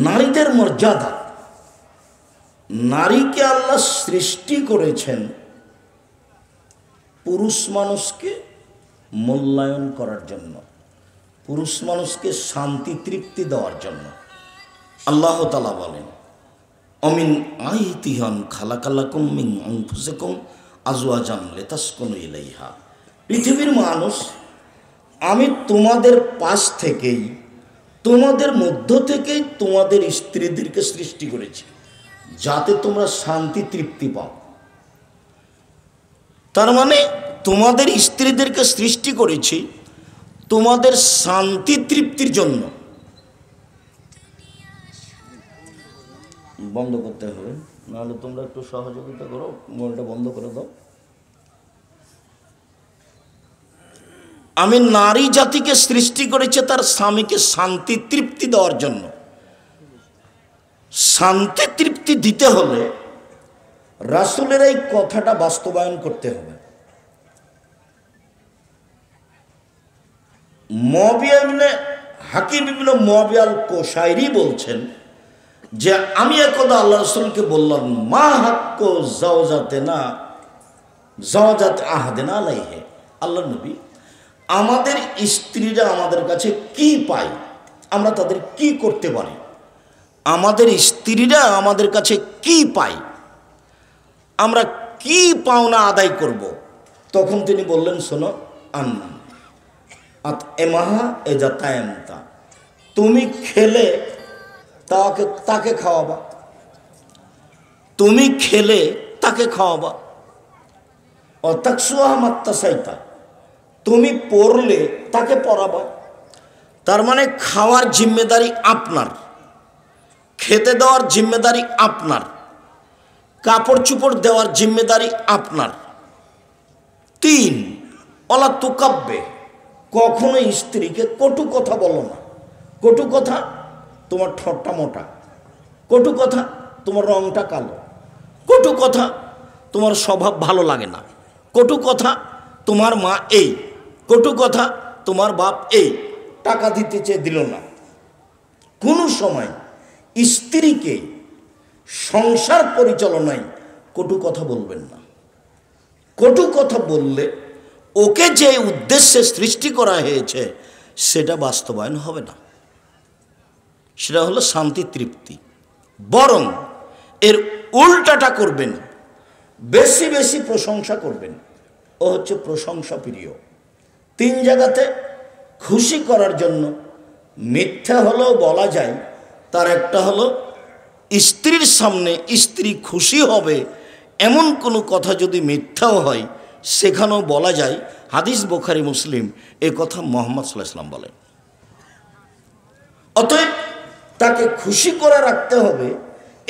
নারীদের মর্যাদা, নারীকে আল্লাহ সৃষ্টি করেছেন পুরুষ মানুষকে মূল্যায়ন করার জন্য, পুরুষ মানুষকে শান্তি তৃপ্তি দেওয়ার জন্য। আল্লাহ তাআলা বলেন, অমিন আইতিহান খালাকালাকুম মিন আনফুসিকুম আজওয়াজান লিতাসকুনু ইলাইহা। পৃথিবীর মানুষ, আমি তোমাদের পাশ থেকেই, তোমাদের মধ্য থেকেই তোমাদের স্ত্রীদেরকে সৃষ্টি করেছি যাতে তোমরা শান্তি তৃপ্তি পাও। তার মানে তোমাদের স্ত্রীদেরকে সৃষ্টি করেছি তোমাদের শান্তি তৃপ্তির জন্য। বন্ধ করতে হবে, নাহলে তোমরা একটু সহযোগিতা করো, মোবাইলটা বন্ধ করে দাও। আমি নারী জাতিকে সৃষ্টি করেছি তার স্বামীকে শান্তি তৃপ্তি দেওয়ার জন্য। শান্তি তৃপ্তি দিতে হলে রাসূলের এই কথাটা বাস্তবায়ন করতে হবে। মুআবিয়া ইবনে হাকিম ইবনে মুআবিয়া আল কোশাইরি বলছেন যে আমি একদা আল্লাহ রাসূলকে বললাম, মা হাক্কু জাওজাতিনা জাওজাত আহাদিনা আলাইহি। আল্লাহ নবী, আমাদের স্ত্রীরা আমাদের কাছে কি পায়, আমরা তাদের কি করতে পারি, আমাদের স্ত্রীরা আমাদের কাছে কি পায়, আমরা কি পাওনা আদায় করব। তখন তিনি বললেন, শোনো, এমাহা এজা তায়ামতা, তুমি খেলে তাকে খাওয়াবা, তুমি খেলে তাকে খাওয়াবা। অতাকসুহা মাত্তাসাইতা, তুমি পড়লে তাকে পড়াবা। তার মানে খাওয়ার জিম্মেদারি আপনার, খেতে দেওয়ার জিম্মেদারি আপনার, কাপড় চোপড় দেওয়ার জিম্মেদারি আপনার। 3, অলা তুকাব্বে, কখনো স্ত্রীকে কটু কথা বলো না। কটু কথা, তোমার ঠোঁটটা মোটা, কটু কথা, তোমার রংটা কালো, কটু কথা, তোমার স্বভাব ভালো লাগে না, কটু কথা, তোমার মা এই, কটু কথা, তোমার বাপ এই, টাকা দিতে চেয়ে দিল না। কোনো সময় স্ত্রীকে সংসার পরিচালনায় কটু কথা বলবেন না। কটু কথা বললে ওকে যে উদ্দেশ্যে সৃষ্টি করা হয়েছে সেটা বাস্তবায়ন হবে না, সেটা হলো শান্তি তৃপ্তি। বরং এর উল্টাটা করবেন, বেশি বেশি প্রশংসা করবেন। ও হচ্ছে প্রশংসা প্রিয়। 3 জায়গাতে খুশি করার জন্য মিথ্যা হলেও বলা যায়। তার একটা হলো স্ত্রীর সামনে স্ত্রী খুশি হবে এমন কোনো কথা যদি মিথ্যাও হয় সেখানেও বলা যায়। হাদিস বুখারী মুসলিম, এ কথা মুহাম্মদ সাল্লাল্লাহু আলাইহি ওয়াসাল্লাম বলেন। অতএব তাকে খুশি করে রাখতে হবে,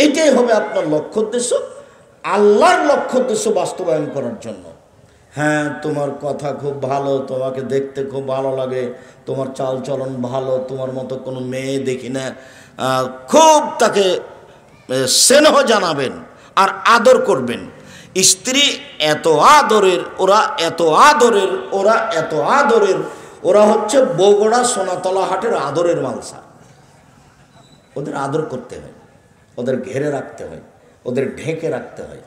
এটাই হবে আপনার লক্ষ্য উদ্দেশ্য, আল্লাহর লক্ষ্য উদ্দেশ্য বাস্তবায়ন করার জন্য। হ্যাঁ, তোমার কথা খুব ভালো, তোমাকে দেখতে খুব ভালো লাগে, তোমার চাল চলন ভালো, তোমার মতো কোনো মেয়ে দেখি না, খুব তাকে স্নেহ জানাবেন আর আদর করবেন। স্ত্রী এত আদরের, ওরা এত আদরের, ওরা এত আদরের, ওরা হচ্ছে বগুড়া সোনাতলা হাটের আদরের মালসা। ওদের আদর করতে হয়, ওদের ঘেরে রাখতে হয়, ওদের ঢেকে রাখতে হয়।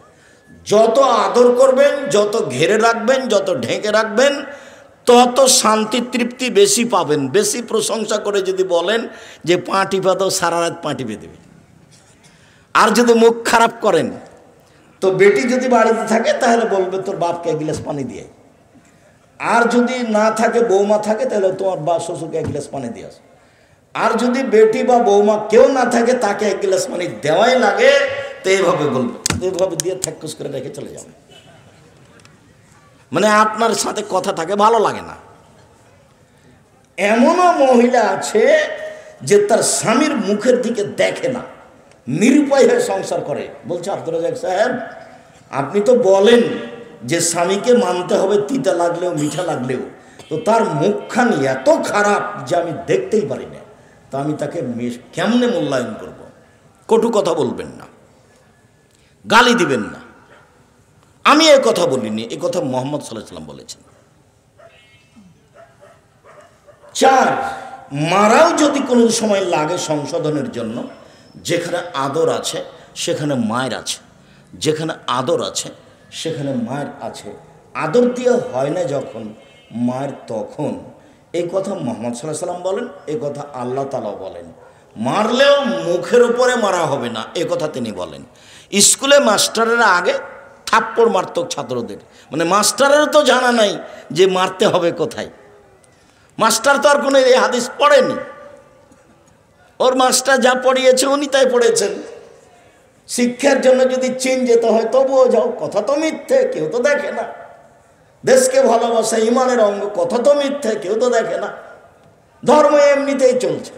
যত আদর করবেন, যত ঘেরে রাখবেন, যত ঢেকে রাখবেন, তত শান্তি তৃপ্তি বেশি পাবেন। বেশি প্রশংসা করে যদি বলেন যে পা টিপা দাও, সারা রাত পা টিপে দেবে। আর যদি মুখ খারাপ করেন তো বেটি যদি বাড়িতে থাকে তাহলে বলবে তোর বাপকে 1 গ্লাস পানি দিয়ে। আর যদি না থাকে, বৌমা থাকে, তাহলে তোমার বা শ্বশুরকে 1 গ্লাস পানি দিয়ে আসো। আর যদি বেটি বা বৌমা কেউ না থাকে, তাকে 1 গ্লাস পানি দেওয়াই লাগে, তো এইভাবে বলবে, এইভাবে দিয়ে থাকুস করে রেখে চলে যাবে। মানে আপনার সাথে কথা থাকে, ভালো লাগে না। এমনও মহিলা আছে যে তার স্বামীর মুখের দিকে দেখে না, নিরুপায় হয়ে সংসার করে। বলছে, আব্দুর রাজ্জাক সাহেব, আপনি তো বলেন যে স্বামীকে মানতে হবে তিতা লাগলেও মিঠা লাগলেও, তো তার মুখখানি এত খারাপ যে আমি দেখতেই পারি না, তো আমি তাকে কেমনে মূল্যায়ন করব? কটু কথা বলবেন না, গালি দিবেন না। আমি এ কথা বলিনি, এ কথা মুহাম্মদ সাল্লাল্লাহু আলাইহি ওয়াসাল্লাম বলেছেন। 4, মারাও যদি কোনো সময় লাগে সংশোধনের জন্য, যেখানে আদর আছে সেখানে মায়ের আছে, যেখানে আদর আছে সেখানে মায়ের আছে। আদর দিয়ে হয় না যখন মায়ের তখন। এই কথা মুহাম্মদ সাল্লাল্লাহু আলাইহি ওয়াসাল্লাম বলেন, এই কথা আল্লাহ তাআলা বলেন। মারলেও মুখের উপরে মারা হবে না, এ কথা তিনি বলেন। স্কুলে মাস্টারেরা আগে থাপ্পড় মারত ছাত্রদের, মানে মাস্টারেরও তো জানা নাই যে মারতে হবে কোথায়। মাস্টার তো আর কোনো এই হাদিস পড়েনি, ওর মাস্টার যা পড়িয়েছে উনি তাই পড়েছেন। শিক্ষার জন্য যদি চীন যেতে হয় তবুও যাও, কথা তো মিথ্যে, কেউ তো দেখে না। দেশকে ভালোবাসা ইমানের অঙ্গ, কথা তো মিথ্যে, কেউ তো দেখে না। ধর্ম এমনিতেই চলছে।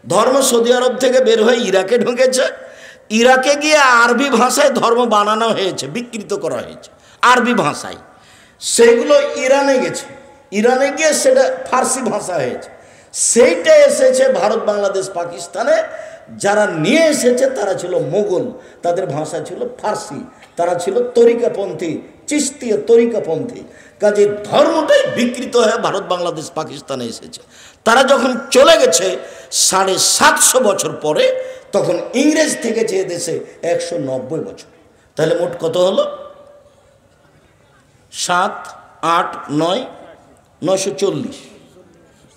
ধর্ম সৌদি আরব থেকে বের হয়ে ইরাকে ঢুকেছে, ইরাকে গিয়ে আরবি ভাষায় ধর্ম বানানো হয়েছে, বিকৃত করা হয়েছে আরবি ভাষায়। সেগুলো ইরানে গেছে, ইরানে গিয়ে সেটা ফার্সি ভাষা হয়েছে। সেইটা এসেছে ভারত, বাংলাদেশ, পাকিস্তানে। যারা নিয়ে এসেছে তারা ছিল মোগল, তাদের ভাষা ছিল ফার্সি, তারা ছিল তরিকাপন্থী, চিস্তিয়া তরিকাপন্থী। কাজে ধর্মটাই বিকৃত হয়ে ভারত, বাংলাদেশ, পাকিস্তানে এসেছে। তারা যখন চলে গেছে 750 বছর পরে, তখন ইংরেজ থেকে যে দেশে 190 বছর। তাহলে মোট কত হলো? 7, 8, 9, 940।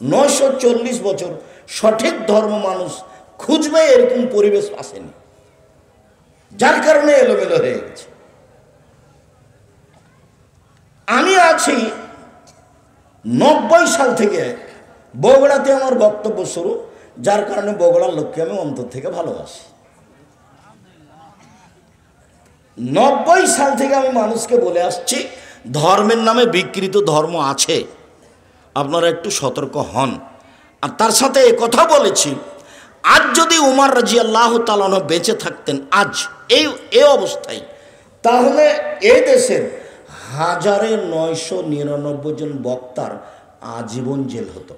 940 বছর সঠিক ধর্ম মানুষ খুঁজবে, এরকম পরিবেশ আসেনি, যার কারণে এলোমেলো হয়ে গেছে। আমি আছি 90 সাল থেকে বগুড়াতে আমার বক্তব্য শুরু, যার কারণে বগুড়ার লোককে আমি অন্তর থেকে ভালোবাসি। 90 সাল থেকে আমি মানুষকে বলে আসছি ধর্মের নামে বিকৃত ধর্ম আছে, আপনারা একটু সতর্ক হন। আর তার সাথে এ কথা বলেছি, আজ যদি উমর রাদিয়াল্লাহু তাআলা আনহু বেঁচে থাকতেন আজ এই অবস্থায়, তাহলে এই দেশের 1999 জন বক্তার আজীবন জেল হতো,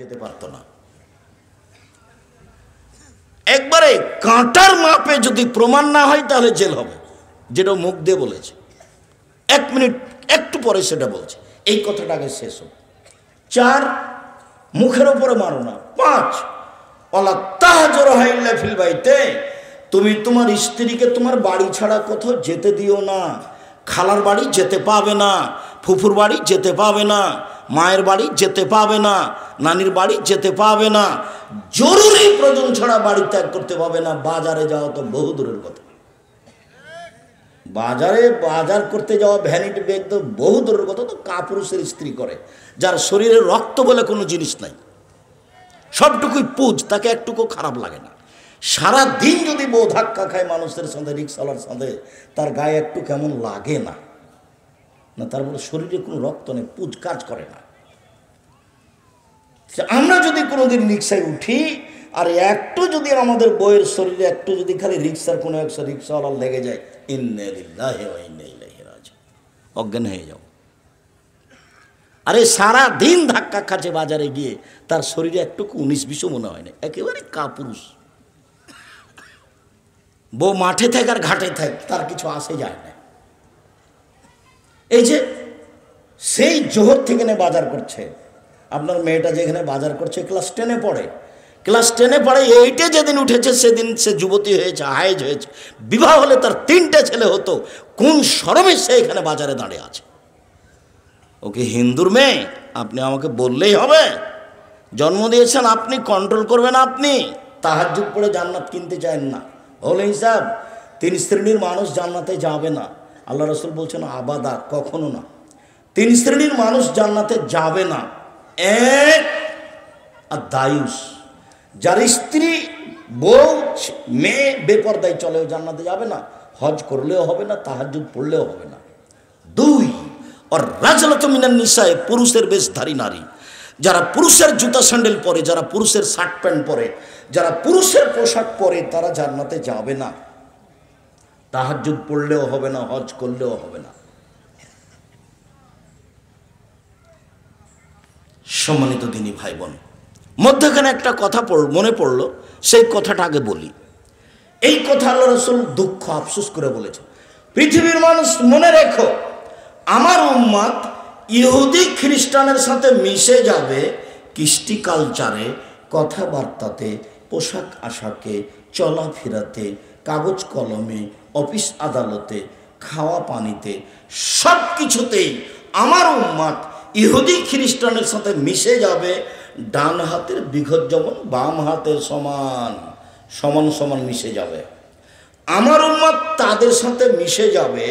যেতে পারত না। একবারে কাঁটার মাপে যদি প্রমাণ না হয় তাহলে জেল হবে, যেটা মুখ দিয়ে বলেছে। 1 মিনিট একটু পরে সেটা বলছে, এই কথাটাকে শেষ হোক। 4, মুখের উপরে মারো না। 5, ওয়ালা তাহজুরহা ইল্লা ফিল বাইতে, তুমি তোমার স্ত্রীকে তোমার বাড়ি ছাড়া কোথাও যেতে দিও না। খালার বাড়ি যেতে পাবে না, ফুফুর বাড়ি যেতে পাবে না, মায়ের বাড়ি যেতে পাবে না, নানির বাড়ি যেতে পাবে না, জরুরি প্রয়োজন ছাড়া বাড়ি ত্যাগ করতে পাবে না। বাজারে যাওয়া তো বহু দূরের কথা, বাজার করতে যাওয়া ভ্যানিটি ব্যাগ তো বহু দূরের কথা, তো কাপুরুষের স্ত্রী করে, যার শরীরে রক্ত বলে কোনো জিনিস নাই, সবটুকুই পুজ, তাকে একটুকু খারাপ লাগে না। সারা দিন যদি বউ ধাক্কা খায় মানুষের সাথে, রিক্সাওয়ালার সাথে, তার গায়ে একটু কেমন লাগে না? না, তার বলে শরীরে কোনো রক্ত নেই, পুজ কাজ করে না। আমরা যদি কোনোদিন রিক্সায় উঠি আর একটু যদি আমাদের বইয়ের শরীরে একটু যদি খালি রিক্সার কোনো একটা রিক্সাওয়ালার লেগে যায়, ইন্না লিল্লাহি ওয়া ইন্না ইলাইহি রাজিউন, অজ্ঞান হয়ে যাও। আরে সারা দিন ধাক্কা খাচ্ছে বাজারে গিয়ে, তার শরীরে একটুকু 19-20 মনে হয় না, একেবারে কাপুরুষ। বউ মাঠে থাক আর ঘাটে থাক, তার কিছু আসে যায় না। এই যে সেই জোহর থেকে বাজার করছে, আপনার মেয়েটা যেখানে বাজার করছে ক্লাস 10-এ পড়ে, ক্লাস 10-এ পড়ে, 8-এ যেদিন উঠেছে সেদিন সে যুবতী হয়েছে, হায়েজ হয়েছে। বিবাহ হলে তার 3টে ছেলে হতো, কোন শরমে সে এখানে বাজারে দাঁড়িয়ে আছে? ওকে হিন্দুর মেয়ে, আপনি আমাকে বললেই হবে? জন্ম দিয়েছেন আপনি, কন্ট্রোল করবেন আপনি। তাহাজ্জুদ পড়ে জান্নাত কিনতে চান না, হলে হিসাব 3 শ্রেণীর মানুষ জান্নাতে যাবে না। আল্লাহ রাসূল বলছেন আবাদা, কখনো না। 3 শ্রেণীর মানুষ জান্নাতে যাবে না। 1, আর দায়ুস, যার স্ত্রী বউ মেয়ে বেপরদায় চলেও জান্নাতে যাবে না, হজ করলেও হবে না, তাহাজ্জুদ পড়লেও হবে না। 2, আর রাজলাতু মিনান নিসায়ে, পুরুষের বেশধারী নারী, যারা পুরুষের জুতা স্যান্ডেল পরে, যারা পুরুষের শার্ট প্যান্ট পরে, যারা পুরুষের পোশাক পরে, তারা জান্নাতে যাবে না। তাহাজ্জুদ পড়লেও হবে না, হজ করলেও হবে না। সম্মানিত দিনী ভাই বোন, মধ্যখানে একটা কথা মনে পড়লো, সেই কথাটা আগে বলি। এই কথা আল্লাহ রাসূল দুঃখ আফসোস করে বলেছে, পৃথিবীর মানুষ মনে রেখো, আমার উম্মত ইহুদি খ্রিস্টানের সাথে মিশে যাবে কৃষ্টি কালচারে, কথাবার্তাতে, পোশাক আশাকে, চলাফেরাতে, কাগজ কলমে, অফিস আদালতে, খাওয়া পানিতে, সব কিছুতেই আমার উম্মত ইহুদি খ্রিস্টানের সাথে মিশে যাবে। ডান হাতের বিঘত যেমন বাম হাতের সমান সমান সমান মিশে যাবে। আমার উম্মত তাদের সাথে মিশে যাবে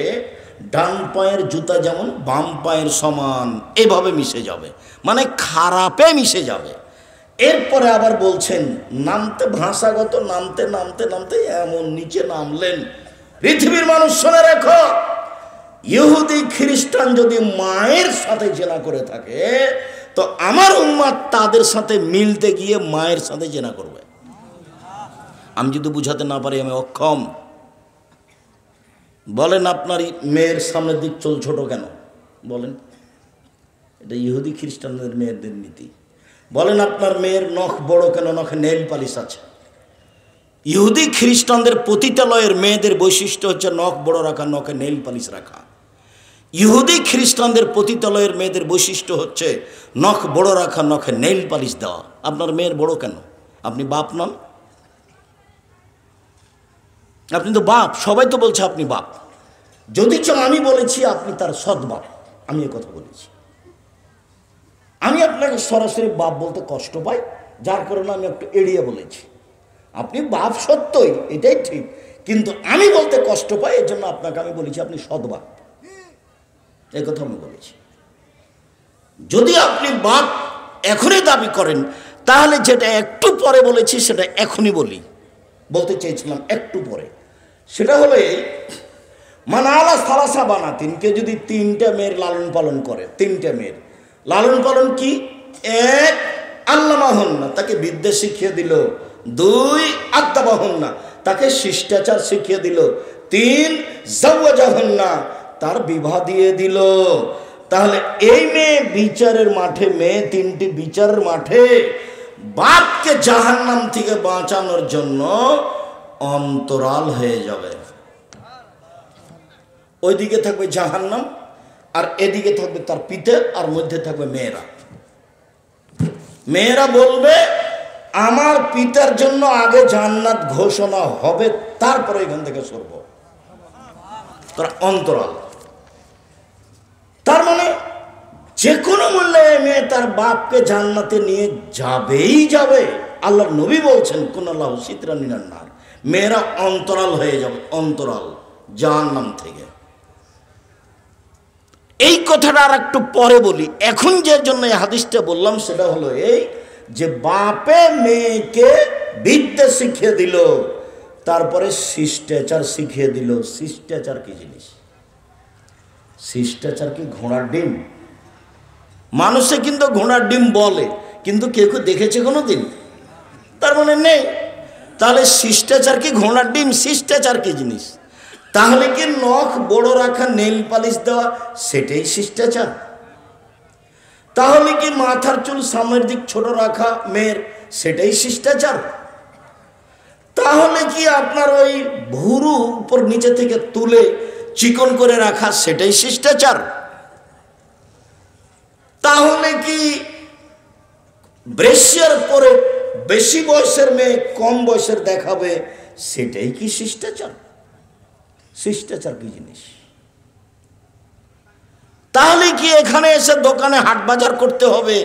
ডান পায়ের জুতা যেমন বাম পায়ের সমান, এভাবে মিশে যাবে, মানে খারাপে মিশে যাবে। এরপরে আবার বলছেন নামতে, ভাষাগত নামতে নামতে নামতে এমন নিচে নামলেন, পৃথিবীর মানুষ শুনে রেখো, ইহুদি খ্রিস্টান যদি মায়ের সাথে জেনা করে থাকে তো আমার উম্মত তাদের সাথে মিলতে গিয়ে মায়ের সাথে জেনা করবে। আমি যদি বুঝাতে না পারি আমি অক্ষম। বলেন আপনার মেয়ের সামনের দিক চুল ছোট কেন? বলেন, এটা ইহুদি খ্রিস্টানদের মেয়েদের নীতি। বলেন আপনার মেয়ের নখ বড় কেন? নখে নেইল পালিশ আছে। ইহুদি খ্রিস্টানদের পতিতালয়ের মেয়েদের বৈশিষ্ট্য হচ্ছে নখ বড় রাখা, নখে নেইল পালিশ রাখা। ইহুদি খ্রিস্টানদের পতিতালয়ের মেয়েদের বৈশিষ্ট্য হচ্ছে নখ বড় রাখা, নখে নেইল পালিশ দেওয়া। আপনার মেয়ের বড় কেন? আপনি বাপ নন? আপনি তো বাপ, সবাই তো বলছে আপনি বাপ। যদি আমি বলেছি আপনি তার সৎ বাপ, আমি এ কথা বলেছি। আমি আপনাকে সরাসরি বাপ বলতে কষ্ট পাই, যার কারণে আমি একটু এড়িয়ে বলেছি। আপনি বাপ সত্যই, এটাই ঠিক, কিন্তু আমি বলতে কষ্ট পাই, এর জন্য আপনাকে আমি বলেছি আপনি সৎ বাপ, এই কথা আমি বলেছি। যদি আপনি বাপ এখনই দাবি করেন তাহলে যেটা একটু পরে বলেছি সেটা এখনই বলতে চেয়েছিলাম একটু পরে। সেটা হলে মানালা সালাসা বানাতিন, কে যদি তিনটা মেয়ের লালন পালন করে, তিনটা মেয়ের লালন পালন কি? এক, আল্লামাহুন্না, তাকে বিদ্যা শিখিয়ে দিল। দুই, আদ্দাবাহুন্না, তাকে শিষ্টাচার শিখিয়ে দিল। তিন, জাওয়াজাহুন্না, তার বিবাহ দিয়ে দিল। তাহলে এই মেয়ে বিচারের মাঠে, মেয়ে তিনটি বিচারের মাঠে বাপকে জাহান্নাম থেকে বাঁচানোর জন্য অন্তরাল হয়ে যাবে। ওইদিকে থাকবে জাহান্নাম আর এদিকে থাকবে তার পিতা, আর মধ্যে থাকবে মেয়েরা। মেয়েরা বলবে আমার পিতার জন্য আগে জান্নাত ঘোষণা হবে, তারপরে এখান থেকে সরব। তার অন্তরাল। তার মানে যে কোনো মূল্যে মেয়ে তার বাপকে জান্নাতে নিয়ে যাবেই যাবে। আল্লাহর নবী বলছেন কুনাল্লাহু সিতরান মিনান নার, মেয়েরা অন্তরাল হয়ে যাবে, অন্তরাল জাহান্নাম থেকে। এই কথাটা আর একটু পরে বলি। এখন যে জন্য এই হাদিসটা বললাম সেটা হলো এই যে বাপে মেয়েকে বিদ্যা শিখিয়ে দিল, তারপরে শিষ্টাচার শিখিয়ে দিল। শিষ্টাচার কি জিনিস? শিষ্টাচার কি ঘোড়ার ডিম? মানুষে কিন্তু ঘোড়ার ডিম বলে, কিন্তু কেউ কেউ দেখেছে কোনো দিন? তার মানে নেই। তাহলে শিষ্টাচার কি ঘোড়ার ডিম? শিষ্টাচার কি জিনিস? তাহলে কি নখ বড় রাখা, নেইল পালিশ দেওয়া, সেটাই শিষ্টাচার? তাহলে কি মাথার চুল সামনের দিক ছোট রাখা মেয়ের, সেটাই শিষ্টাচার? তাহলে কি আপনার ওই ভুরু উপর নিচে থেকে তুলে চিকন করে রাখা, সেটাই শিষ্টাচার? তাহলে কি ব্রেশিয়ার পরে বেশি বয়সের মেয়ে কম বয়সের দেখাবে, সেটাই কি শিষ্টাচার? শিষ্টাচার কি জিনিস? তাহলে কি এখানে এসে দোকানে হাট বাজার করতে হবে,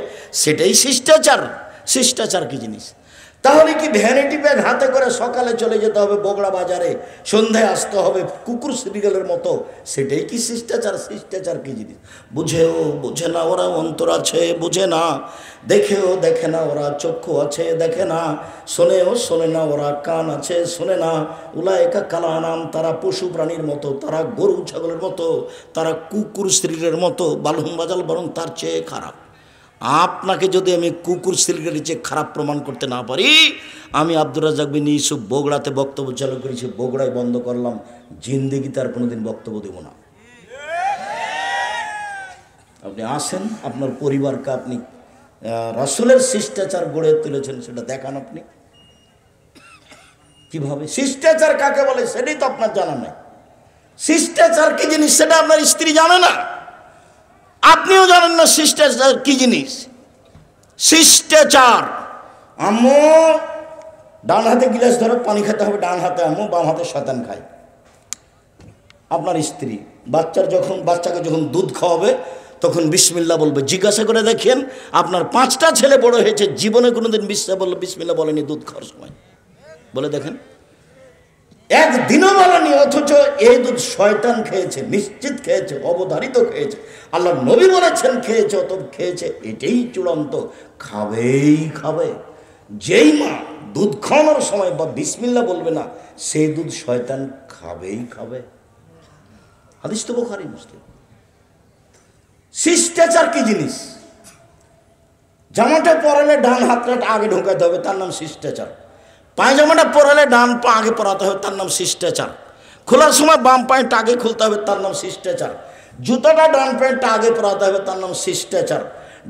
সেটাই শিষ্টাচার? শিষ্টাচার কি জিনিস? তাহলে কি ভ্যানিটি ব্যাগ হাতে করে সকালে চলে যেতে হবে বগড়া বাজারে, সন্ধ্যায় আসতে হবে কুকুর সিরিয়ালের মতো, সেটাই কি শিষ্টাচার? শিষ্টাচার কি জিনিস? বুঝেও বুঝে না ওরা, অন্তর আছে বুঝে না, দেখেও দেখে না ওরা, চক্ষু আছে দেখে না, শোনেও শোনে না ওরা, কান আছে শোনে না। উলায়েকা কালানাম, তারা পশু প্রাণীর মতো, তারা গরু ছাগলের মতো, তারা কুকুর সিরিয়ালের মতো, বালহুম বাজাল, বরং তার চেয়ে খারাপ। আপনাকে যদি আমি কুকুর সিলগাড়ির চেয়ে খারাপ প্রমাণ করতে না পারি, আমি আব্দুর রাজ্জাক বিন ইউসুফ বগুড়াতে বক্তব্য চালু করেছি, বগুড়ায় বন্ধ করলাম, জিন্দেগিতে আর কোনোদিন বক্তব্য দেব না। আপনি আসেন, আপনার পরিবারকে আপনি রাসূলের শিষ্টাচার গড়ে তুলেছেন, সেটা দেখান আপনি কিভাবে। শিষ্টাচার কাকে বলে সেটাই তো আপনার জানা নাই। শিষ্টাচার কি জিনিস সেটা আপনার স্ত্রী জানে না, আপনিও জানেন না শিষ্টাচার কি জিনিস। শিষ্টাচার, আম্মু ডান হাতে গিলাস ধরে পানি খেতে হবে, ডান হাতে আম্মু, বাম হাতে শয়তান খায়। আপনার স্ত্রী বাচ্চাকে যখন দুধ খাওয়াবে তখন বিসমিল্লাহ বলবে। জিজ্ঞাসা করে দেখেন, আপনার 5টা ছেলে বড় হয়েছে, জীবনে কোনোদিন বিসমিল্লাহ বলেনি দুধ খাওয়ার সময়? বলে দেখেন, একদিনও বলেনি। অথচ এই দুধ শয়তান খেয়েছে, নিশ্চিত খেয়েছে, অবধারিত খেয়েছে। আল্লাহ নবী বলেছেন খেয়েছে, অত খেয়েছে, এটাই চূড়ান্ত, খাবেই খাবে। যেই মা দুধ খাওয়ানোর সময় বা বিসমিল্লাহ বলবে না, সেই দুধ শয়তান খাবেই খাবে। হাদিস তো বুখারী মুসলিম। শিষ্টাচার কি জিনিস? জামাটা পরালে ডান হাতটা আগে ঢোকাতে হবে, তার নাম শিষ্টাচার। পায়জামাটা পরালে ডান পা আগে পরাতে হবে, তার নাম শিষ্টাচার। খোলার সময় বাম পায়েটা আগে খুলতে হবে, তার নাম শিষ্টাচার। জুতাটা ডান পায়েটা আগে পরাতে হবে, তার নাম শিষ্টাচার।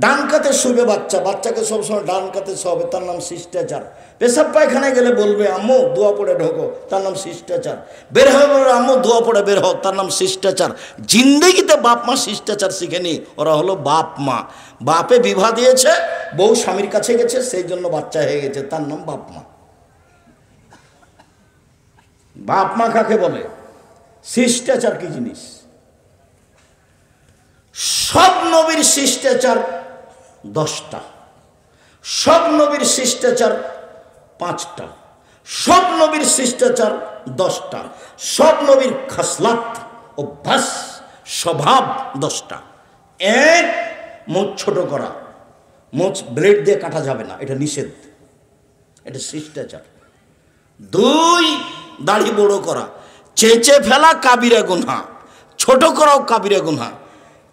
ডান কাতে শুবে বাচ্চাকে সবসময় ডান কাতে শোবে, তার নাম শিষ্টাচার। পেশাব পায়খানায় গেলে বলবে আম্মু দোয়া পড়ে ঢোকো, তার নাম শিষ্টাচার। বের হবে বলবে আম্মু দোয়া পড়ে বের হও, তার নাম শিষ্টাচার। জিন্দেগিতে বাপ মা শিষ্টাচার শিখেনি, ওরা হলো বাপ মা। বাপে বিবাহ দিয়েছে, বউ স্বামীর কাছে গেছে, সেই জন্য বাচ্চা হয়ে গেছে, তার নাম বাপ মা। বাপ মা কাকে বলে? শিষ্টাচার কি জিনিস? সব নবীর শিষ্টাচার 10টা, সব নবীর শিষ্টাচার 5টা, সব নবীর শিষ্টাচার 10টা, সব নবীর খাসলাত, অভ্যাস, স্বভাব 10টা। এক, মুখ ছোট করা, মুখ ব্লেড দিয়ে কাটা যাবে না, এটা নিষেধ, এটা শিষ্টাচার। 2, দাড়ি বড় করা, চেঁচে ফেলা কাবিরা গুনাহ, ছোট করাও কাবিরা গুনাহ।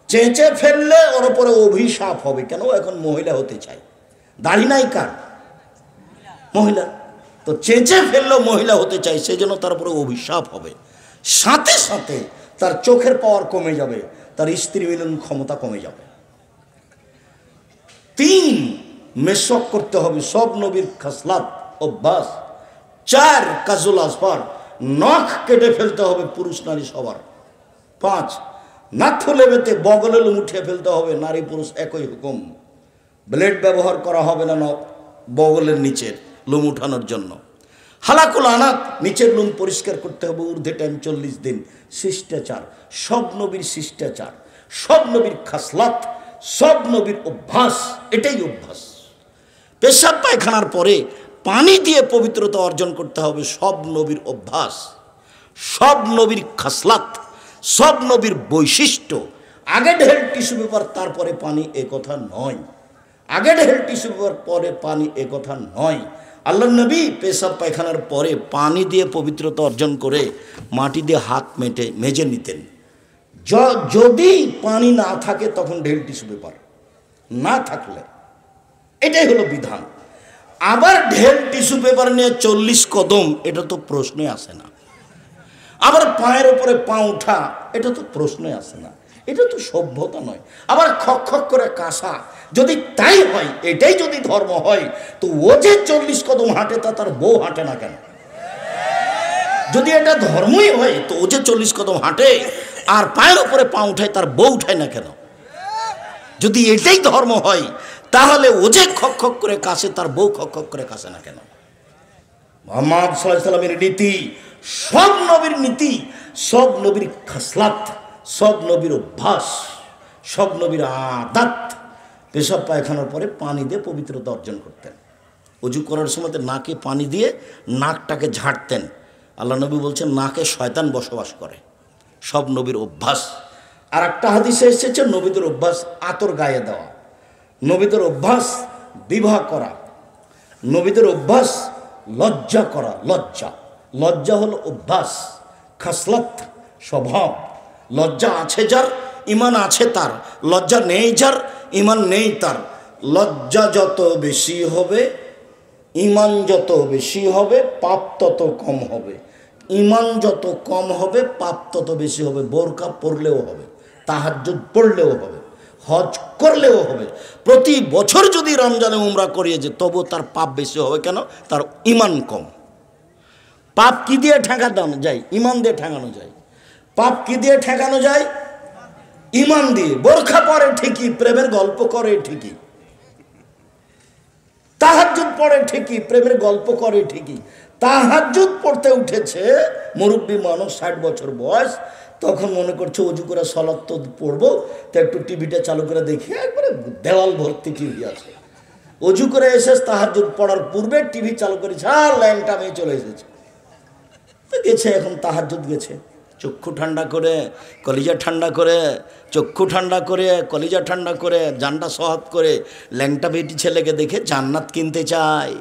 চেঁচে ফেললে ওর উপরে অভিশাপ হবে। কেন? এখন মহিলা হতে চায়, দাড়ি নাই কার? মহিলা। তো চেঁচে ফেললেও মহিলা হতে চায়, সেই জন্য তার উপরে অভিশাপ হবে। সাথে সাথে তার চোখের পাওয়ার কমে যাবে, তার স্ত্রী মিলন ক্ষমতা কমে যাবে। 3, মেশক করতে হবে, সব নবীর খাসলাত, অভ্যাস। 4, কাজুল আসফার, নখ কেটে ফেলতে হবে পুরুষ নারী সবার। 5, নাথুলে বেতে বগলে লোম উঠিয়ে ফেলতে হবে, নারী পুরুষ একই হুকুম। ব্লেড ব্যবহার করা হবে না বগলের নিচের লোম উঠানোর জন্য। হালাকুল আনাত, নিচের লোম পরিষ্কার করতে হবে, ঊর্ধ্বে টাইম 40 দিন। শিষ্টাচার, সব নবীর শিষ্টাচার, সব নবীর খাসলাত, সব নবীর অভ্যাস, এটাই অভ্যাস। পেশাব পায়খানার পরে পানি দিয়ে পবিত্রতা অর্জন করতে হবে, সব নবীর অভ্যাস, সব নবীর খাসলাত, সব নবীর বৈশিষ্ট্য। আগে ঢেল টিস্যু পেপার তারপরে পানি, এ কথা নয়। আগে ঢেল টিস্যু পেপার পরে পানি, এ কথা নয়। আল্লাহ নবী পেশাব পায়খানার পরে পানি দিয়ে পবিত্রতা অর্জন করে মাটি দিয়ে হাত মেজে নিতেন। যদি পানি না থাকে তখন ঢেল টিস্যু পেপার, না থাকলে, এটাই হলো বিধান। আবার ঢেল টিস্যু পেপার নিয়ে 40 কদম, এটা তো প্রশ্নই আসে না। আবার পায়ের উপরে পা উঠা, এটা তো প্রশ্নই আসে না, এটা তো সভ্যতা নয়। আবার খক খক করে কাশা, যদি তাই হয়, এটাই যদি ধর্ম হয়, তো ও যে 40 কদম হাঁটে তা তার বউ হাঁটে না কেন? যদি এটা ধর্মই হয়, তো ও যে 40 কদম হাঁটে আর পায়ের উপরে পা উঠায়, তার বউ উঠায় না কেন? যদি এটাই ধর্ম হয়, তাহলে ও যে খক খক করে কাশে, তার বউ খক খক করে কাশে না কেন? মুহাম্মদ সাল্লাল্লাহু আলাইহি সাল্লামের নীতি, সব নবীর নীতি, সব নবীর খাসলাত, সব নবীর অভ্যাস, সব নবীর আদাত। পেশাব পায়খানার পরে পানি দিয়ে পবিত্রতা অর্জন করতেন। অজু করার সময় নাকে পানি দিয়ে নাকটাকে ঝাড়তেন। আল্লাহ নবী বলছেন নাকে শয়তান বসবাস করে, সব নবীর অভ্যাস। আর একটা হাদিসে এসেছে নবীদের অভ্যাস আতর গায়ে দেওয়া, নবীদের অভ্যাস বিবাহ করা, নবীদের অভ্যাস লজ্জা করা। লজ্জা হলো অভ্যাস, খাসলাত, স্বভাব। লজ্জা আছে যার, ইমান আছে তার। লজ্জা নেই যার, ইমান নেই তার। লজ্জা যত বেশি হবে, ইমান যত বেশি হবে, পাপ তত কম হবে। ইমান যত কম হবে, পাপ তত বেশি হবে। বোরকা পড়লেও হবে, তাহাজ্জুদ পড়লেও হবে, হজ করলেও হবে। প্রতি বছর যদি রমজানে উমরা করিয়ে যে, তবু তার পাপ বেশি হবে। কেন? তার ইমান কম। পাপ কি দিয়ে ঠেকানো যায়? ইমান দিয়ে ঠেকানো যায়। পাপ কি দিয়ে ঠেকানো যায়? ইমান দিয়ে। বোরখা পরে ঠিকই, প্রেমের গল্প করে ঠিকই, তাহাজ্জুদ পড়ে ঠিকই, প্রেমের গল্প করে ঠিকই, তাহাজ্জুদ পড়তে উঠেছে মুরব্বী মানুষ, 60 বছর বয়স, তখন মনে করছে অজু করে সালাত তো পড়বো, তো একটু টিভিটা চালু করে দেখি, একবারে দেওয়াল ভর্তি টিভি আছে। অজু করে এসে তাহাজ্জুদ পড়ার পূর্বে টিভি চালু করেছে, আর ল্যাংটা মেয়ে চলে এসেছে, তো গেছে, এখন তাহাজ্জুদ গেছে, চক্ষু ঠান্ডা করে, কলিজা ঠান্ডা করে, চক্ষু ঠান্ডা করে, কলিজা ঠান্ডা করে, জানটা সহাত করে ল্যাংটা বেটি ছেলেকে দেখে জান্নাত কিনতে চায়।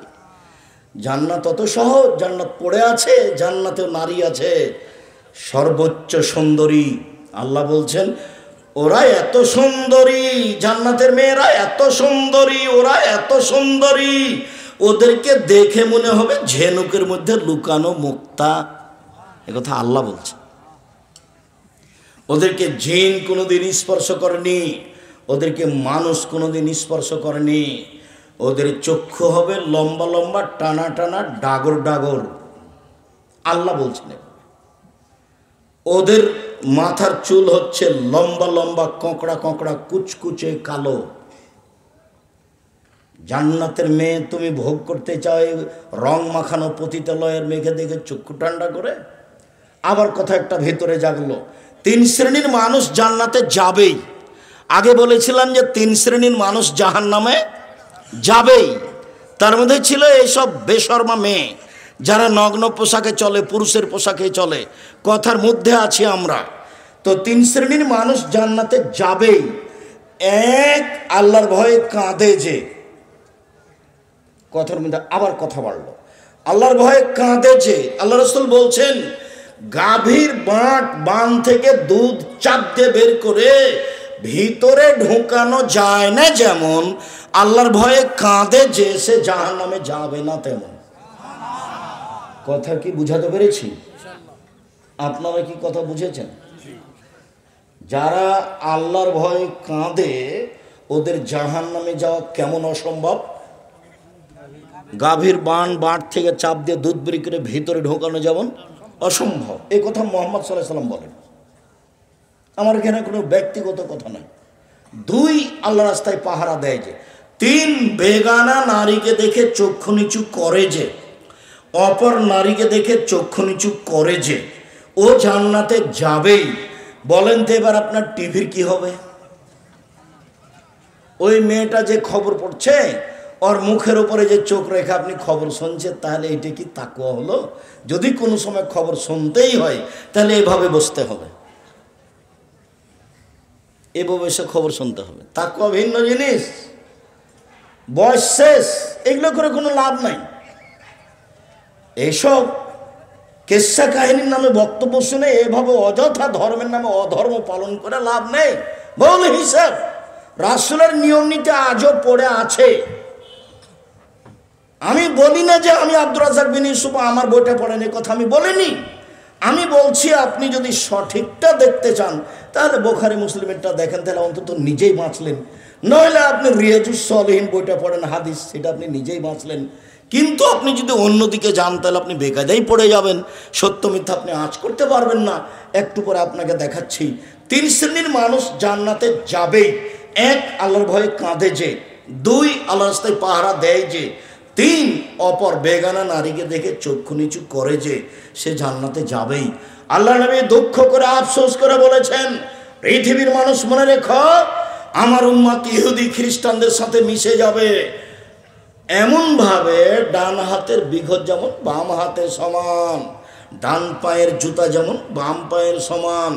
জান্নাত অত সহজ? জান্নাত পড়ে আছে, জান্নাতেও নারী আছে, সর্বোচ্চ সুন্দরী। আল্লাহ বলছেন ওরা এত সুন্দরী, জান্নাতের মেয়েরা এত সুন্দরী, ওরা এত সুন্দরী, ওদেরকে দেখে মনে হবে ঝিনুকের মধ্যে লুকানো মুক্তা। একথা আল্লাহ বলছে। ওদেরকে জিন কোনোদিন স্পর্শ করেনি, ওদেরকে মানুষ কোনোদিন স্পর্শ করেনি। ওদের চক্ষু হবে লম্বা লম্বা, টানা টানা, ডাগর ডাগর। আল্লাহ বলছেন ওদের মাথার চুল হচ্ছে লম্বা লম্বা, কোঁকড়া কোঁকড়া, কুচকুচে কালো। জান্নাতের মেয়ে তুমি ভোগ করতে চাও রং মাখানো পতিতালয়ের মেঘে দেখে চক্ষু ঠান্ডা করে? আবার কথা একটা ভেতরে জাগলো, 3 শ্রেণীর মানুষ জান্নাতে যাবেই। আগে বলেছিলাম যে 3 শ্রেণীর মানুষ জাহান্নামে যাবেই। তার মধ্যে ছিল এইসব বেশরমা মেয়ে যারা নগ্ন পোশাকে চলে, পুরুষের পোশাকে চলে, কথার মধ্যে আছি আমরা। তো 3 শ্রেণীর মানুষ জান্নাতে যাবেই। এক, আল্লাহর ভয়ে কাঁদে যে, কথার মধ্যে আবার কথা বাড়লো, আল্লাহর ভয়ে কাঁদে যে। আল্লাহ রাসূল বলছেন গাভীর বান থেকে দুধ চাপ দিয়ে বের করে ভিতরে ঢোকানো যায় না যেমন, আল্লাহর ভয়ে কাঁদে যে সে জাহান্নামে যাবে না তেমন। কথা কি বুঝাতে পেরেছি? আপনারা কি কথা বুঝেছেন? যারা আল্লাহর ভয়ে কাঁদে ওদের জাহান্নামে যাওয়া কেমন অসম্ভব? গাভীর বাঁট থেকে চাপ দিয়ে দুধ বের করে ভিতরে ঢোকানো যেমন অসম্ভব। এই কথা মুহাম্মদ সাল্লাল্লাহু আলাইহি ওয়াসাল্লাম বলেন। আমার এখানে কোনো ব্যক্তিগত কথা নয়। 2, আল্লাহ রাস্তায় পাহারা দেয় যে। 3, বেগানা নারীকে দেখে চক্ষু নিচু করে যে, অপর নারীকে দেখে চক্ষু নিচু করে যে, ও জান্নাতে যাবেই। বলেন তো এবার আপনার টিভির কি হবে? ওই মেয়েটা যে খবর পড়ছে, ওর মুখের উপরে যে চোখ রেখে আপনি খবর শুনছেন, তাহলে এটা কি তাকওয়া হলো? যদি কোনো সময় খবর শুনতেই হয় তাহলে এভাবে বসতে হবে, এভাবে সে খবর শুনতে হবে। তাকওয়া ভিন্ন জিনিস, বয়স শেষ, এগুলো করে কোনো লাভ নাই। এইসব কেসা কাহিনীর নামে বক্তব্য শুনে এভাবে অযথা ধর্মের নামে অধর্ম পালন করে লাভ নেই। বল হিসাব রাসূলের নিয়ম নীতি আজও পড়ে আছে। আমি বলি না যে আমি আব্দুর রাজ্জাক বিন ইউসুফ আমার বইটা পড়েন, এই কথা আমি বলিনি। আমি বলছি আপনি যদি সঠিকটা দেখতে চান তাহলে বুখারী মুসলিমেরটা দেখেন, তাহলে অন্তত নিজেই বাঁচলেন। নইলে আপনি রিয়াজুস সালিহিন বইটা পড়েন, হাদিস, সেটা আপনি নিজেই বাঁচলেন। কিন্তু আপনি যদি অন্যদিকে যান তাহলে আপনি বেকায়দাই পড়ে যাবেন, সত্য মিথ্যা আপনি আঁচ করতে পারবেন না। একটু পরে আপনাকে দেখাচ্ছি। 3 শ্রেণীর মানুষ জান্নাতে যাবেই। 1, আল্লাহর ভয়ে কাঁদে যে। 2, আল্লাহর রাস্তায় পাহারা দেয় যে। 3, অপর বেগানা নারীকে দেখে চক্ষু নিচু করে যে, সে জান্নাতে যাবেই। আল্লাহ নবী দুঃখ করে আফসোস করে বলেছেন, পৃথিবীর মানুষ মনে রেখো, আমার উম্মত ইহুদি খ্রিস্টানদের সাথে মিশে যাবে। এমনভাবে ডান হাতের বিঘত যেমন বাম হাতের সমান, ডান পায়ের জুতা যেমন বাম পায়ের সমান,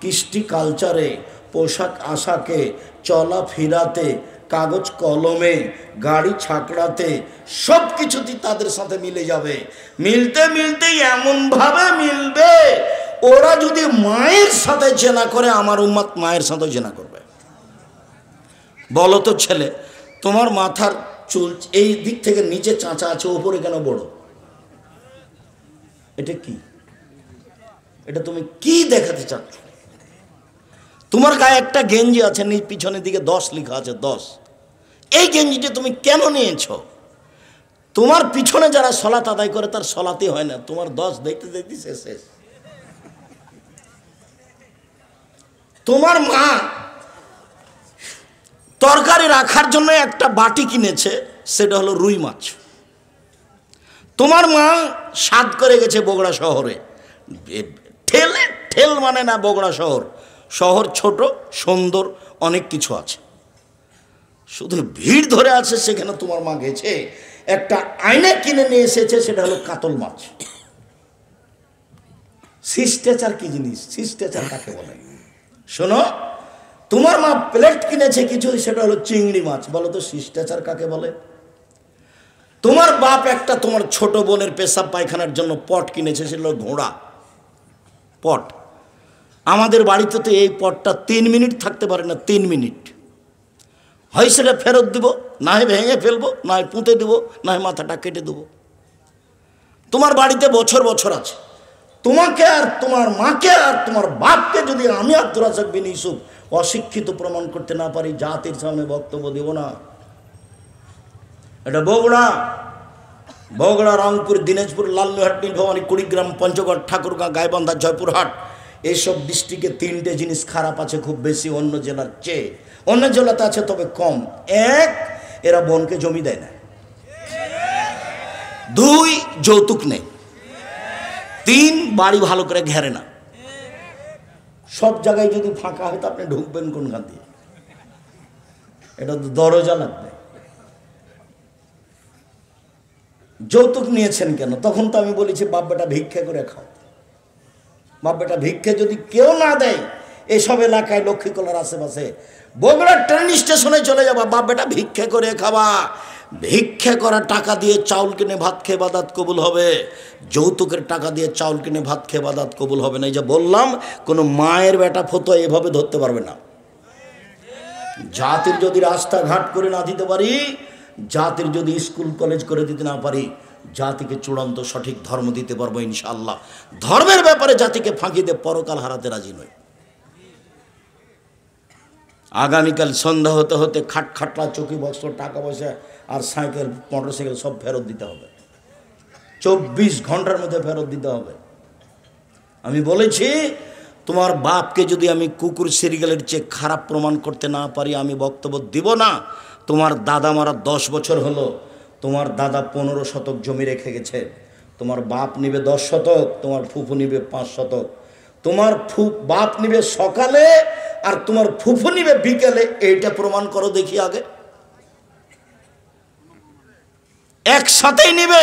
কৃষ্টি কালচারে, পোশাক আশাকে, চলা ফিরাতে, কাগজ কলমে, গাড়ি ছাকড়াতে, সব কিছুতেই তাদের সাথে মিলে যাবে। মিলতে মিলতে এমনভাবে মিলবে, ওরা যদি মায়ের সাথে জেনা করে আমার উম্মত মায়ের সাথে জেনা করবে। বলো তো ছেলে, তোমার মাথার চুল এই দিক থেকে নিচে চাঁচা আছে, উপরে কেন বড়? এটা কি? এটা তুমি কি দেখাতে চাচ্ছ? তোমার গায়ে একটা গেঞ্জি আছে, পিছনের দিকে 10 লেখা আছে, 10। এই গেঞ্জিটা তুমি কেন নিয়েছ? তোমার পিছনে যারা সলাত আদায় করে তার সলাতে হয় না, তোমার 10 দেখতে দেখতে শেষ। তোমার মা তরকারি রাখার জন্য একটা বাটি কিনেছে, সেটা হলো রুই মাছ। তোমার মা স্বাদ করে গেছে বগুড়া শহরে, ঠেলে ঠেল মানে না বগুড়া শহর, শহর ছোট সুন্দর অনেক কিছু আছে, শুধু ভিড় ধরে আছে। সেখানে তোমার মা গেছে একটা আয়না কিনে নিয়ে এসেছে, সেটা হলো কাতল মাছ। শিষ্টাচার কি জিনিস, শিষ্টাচার কাকে বলে শোনো। তোমার মা প্লেট কিনেছে কিছু, সেটা হলো চিংড়ি মাছ। বলো তো শিষ্টাচার কাকে বলে? তোমার বাপ একটা তোমার ছোট বোনের পেশাব পায়খানার জন্য পট কিনেছে, সেটা হলো ঘোড়া পট। আমাদের বাড়িতে তো এই পটটা 3 মিনিট থাকতে পারে না, 3 মিনিট। হয় সেটা ফেরত দিব, না হয় ভেঙে ফেলবো, না হয় পুঁতে দেবো, না হয় মাথাটা কেটে দেবো। তোমার বাড়িতে বছর বছর আছে। তোমাকে আর তোমার মাকে আর তোমার বাপকে যদি আমি আব্দুর রাজ্জাক বিন ইউসুফ অশিক্ষিত প্রমাণ করতে না পারি, জাতির সামনে বক্তব্য দেব না। এটা বগুড়া, বগুড়া, রংপুর, দিনাজপুর, লালমনিরহাট, নীলফামারী, কুড়িগ্রাম, পঞ্চগড়, ঠাকুরগাঁ, গাইবান্ধা, জয়পুরহাট, এইসব ডিস্ট্রিক্টে 3টে জিনিস খারাপ আছে খুব বেশি অন্য জেলার চেয়ে। অন্য জেলাতে আছে তবে কম। 1, এরা বোনকে জমি দেয় না। 2, যৌতুক নেই। 3, বাড়ি ভালো করে ঘেরে না। সব জায়গায় যদি ফাঁকা হয় তো আপনি ঢুকবেন কোনখান দিয়ে? এটা তো দরজা লাগবে। যৌতুক নিয়েছেন কেন? তখন তো আমি বলেছি বাপ বেটা ভিক্ষা করে খাও। বাপ বেটা ভিক্ষা যদি কেউ না দেয়, এসব এলাকায় লক্ষ্মীকলার আশেপাশে বগুড়ার ট্রেন স্টেশনে চলে যাবা, বাপ বেটা ভিক্ষা করে খাবা। ভিক্ষা করা টাকা দিয়ে চাউল কিনে ভাত খেয়ে বাদাত কবুল হবে, যৌতুকের টাকা দিয়ে চাউল কিনে ভাত খেয়ে বাদাত কবুল হবে না। এই যে বললাম, কোনো মায়ের বেটা ফতোয়া এভাবে ধরতে পারবে না। জাতির যদি রাস্তাঘাট করে না দিতে পারি, জাতির যদি স্কুল কলেজ করে দিতে না পারি, জাতিকে চূড়ান্ত সঠিক ধর্ম দিতে পারবো ইনশাআল্লাহ। ধর্মের ব্যাপারে জাতিকে ফাঁকি দিয়ে পরকাল হারাতে রাজি নই। আগামীকাল সন্ধ্যা হতে হতে খাটলা, চৌকি, বক্স, টাকা পয়সা আর সাইকেল, মোটরসাইকেল সব ফেরত দিতে হবে। 24 ঘন্টার মধ্যে ফেরত দিতে হবে। আমি বলেছি, তোমার বাপকে যদি আমি কুকুর সিরিয়ালের চেয়ে খারাপ প্রমাণ করতে না পারি, আমি বক্তব্য দিব না। তোমার দাদা মারা 10 বছর হলো, তোমার দাদা 15 শতক জমি রেখে গেছে। তোমার বাপ নিবে 10 শতক, তোমার ফুফু নিবে 5 শতক। তোমার বাপ নিবে সকালে আর তোমার ফুফু নিবে বিকেলে, এইটা প্রমাণ করো দেখি আগে। একসাথেই নিবে।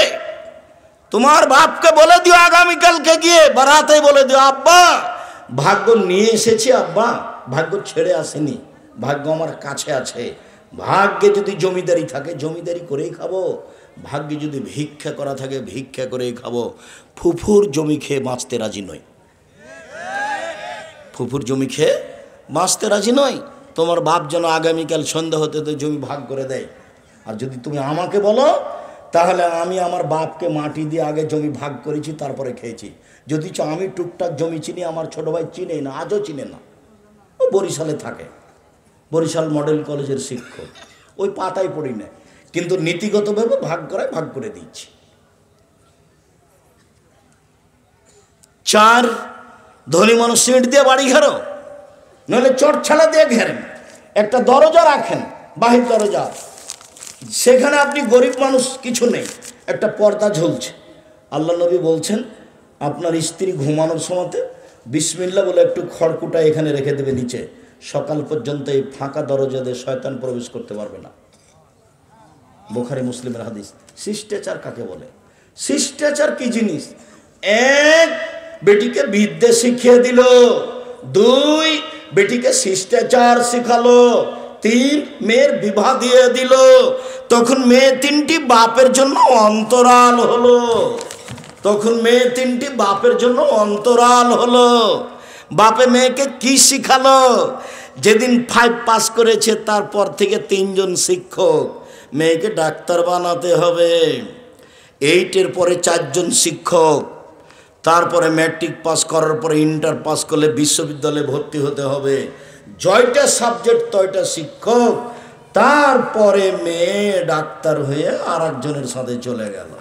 তোমার বাপকে বলে দিও আগামীকালকে গিয়ে বারাতে বলে দিও, আব্বা ভাগ্য নিয়ে এসেছি, আব্বা ভাগ্য ছেড়ে আসেনি, ভাগ্য আমার কাছে আছে। ভাগ্যে যদি জমিদারি থাকে জমিদারি করেই খাবো, ভাগ্যে যদি ভিক্ষা করা থাকে ভিক্ষা করেই খাবো। ফুফুর জমি খেয়ে বাঁচতে রাজি নই, ফুফুর জমি খেয়ে বাঁচতে রাজি নই। তোমার বাপ যেন আগামীকাল সন্ধ্যা হতে তো জমি ভাগ করে দেয়। আর যদি তুমি আমাকে বলো, তাহলে আমি আমার বাপকে মাটি দিয়ে আগে জমি ভাগ করেছি, তারপরে খেয়েছি। যদি আমি টুকটাক জমি চিনি, আমার ছোট ভাই চিনে না, আজও চিনে না। ও বরিশালে থাকে, বরিশাল মডেল কলেজের শিক্ষক, ওই পাতায় পড়ি না, কিন্তু নীতিগতভাবে ভাগ করায় ভাগ করে দিচ্ছি। 4, ধনী মানুষ সিঁড়ি দিয়ে বাড়ি ঘেরো, নইলে চট ছাড়া দিয়ে ঘেরেন। একটা দরজা রাখেন, বাহির দরজা, সেখানে আপনি গরিব মানুষ কিছু নেই, একটা পর্দা ঝুলছে। আল্লাহ নবী বলছেন, আপনার স্ত্রী ঘুমানোর সময়তে বিসমিল্লাহ বলে একটু খড়কুটা এখানে রেখে দেবে নিচে, সকাল পর্যন্ত এই ফাঁকা দরজা দিয়ে শয়তান প্রবেশ করতে পারবে না। বুখারী মুসলিমের হাদিস। শিষ্টাচার কাকে বলে? শিষ্টাচার কি জিনিস? 1, বেটিকে বিদ্যে শিখিয়ে দিল। 2, বেটিকে শিষ্টাচার শিখালো। 3, মেয়ের বিবাহ দিয়ে দিল। তখন মেয়ে 3টি বাপের জন্য অন্তরাল হলো। তখন মেয়ে 3টি বাপের জন্য অন্তরাল হলো। বাপে মেয়েকে কি শিখালো? যেদিন 5 পাস করেছে তারপর থেকে 3 জন শিক্ষক। মেয়েকে ডাক্তার বানাতে হবে। 8-এর পরে 4 জন শিক্ষক। তারপরে ম্যাট্রিক পাস করার পরে ইন্টার পাস করলে বিশ্ববিদ্যালয়ে ভর্তি হতে হবে। জয়টা সাবজেক্ট তয়টা শিক্ষক। তারপরে মেয়ে ডাক্তার হয়ে আর একজনের সাথে চলে গেল।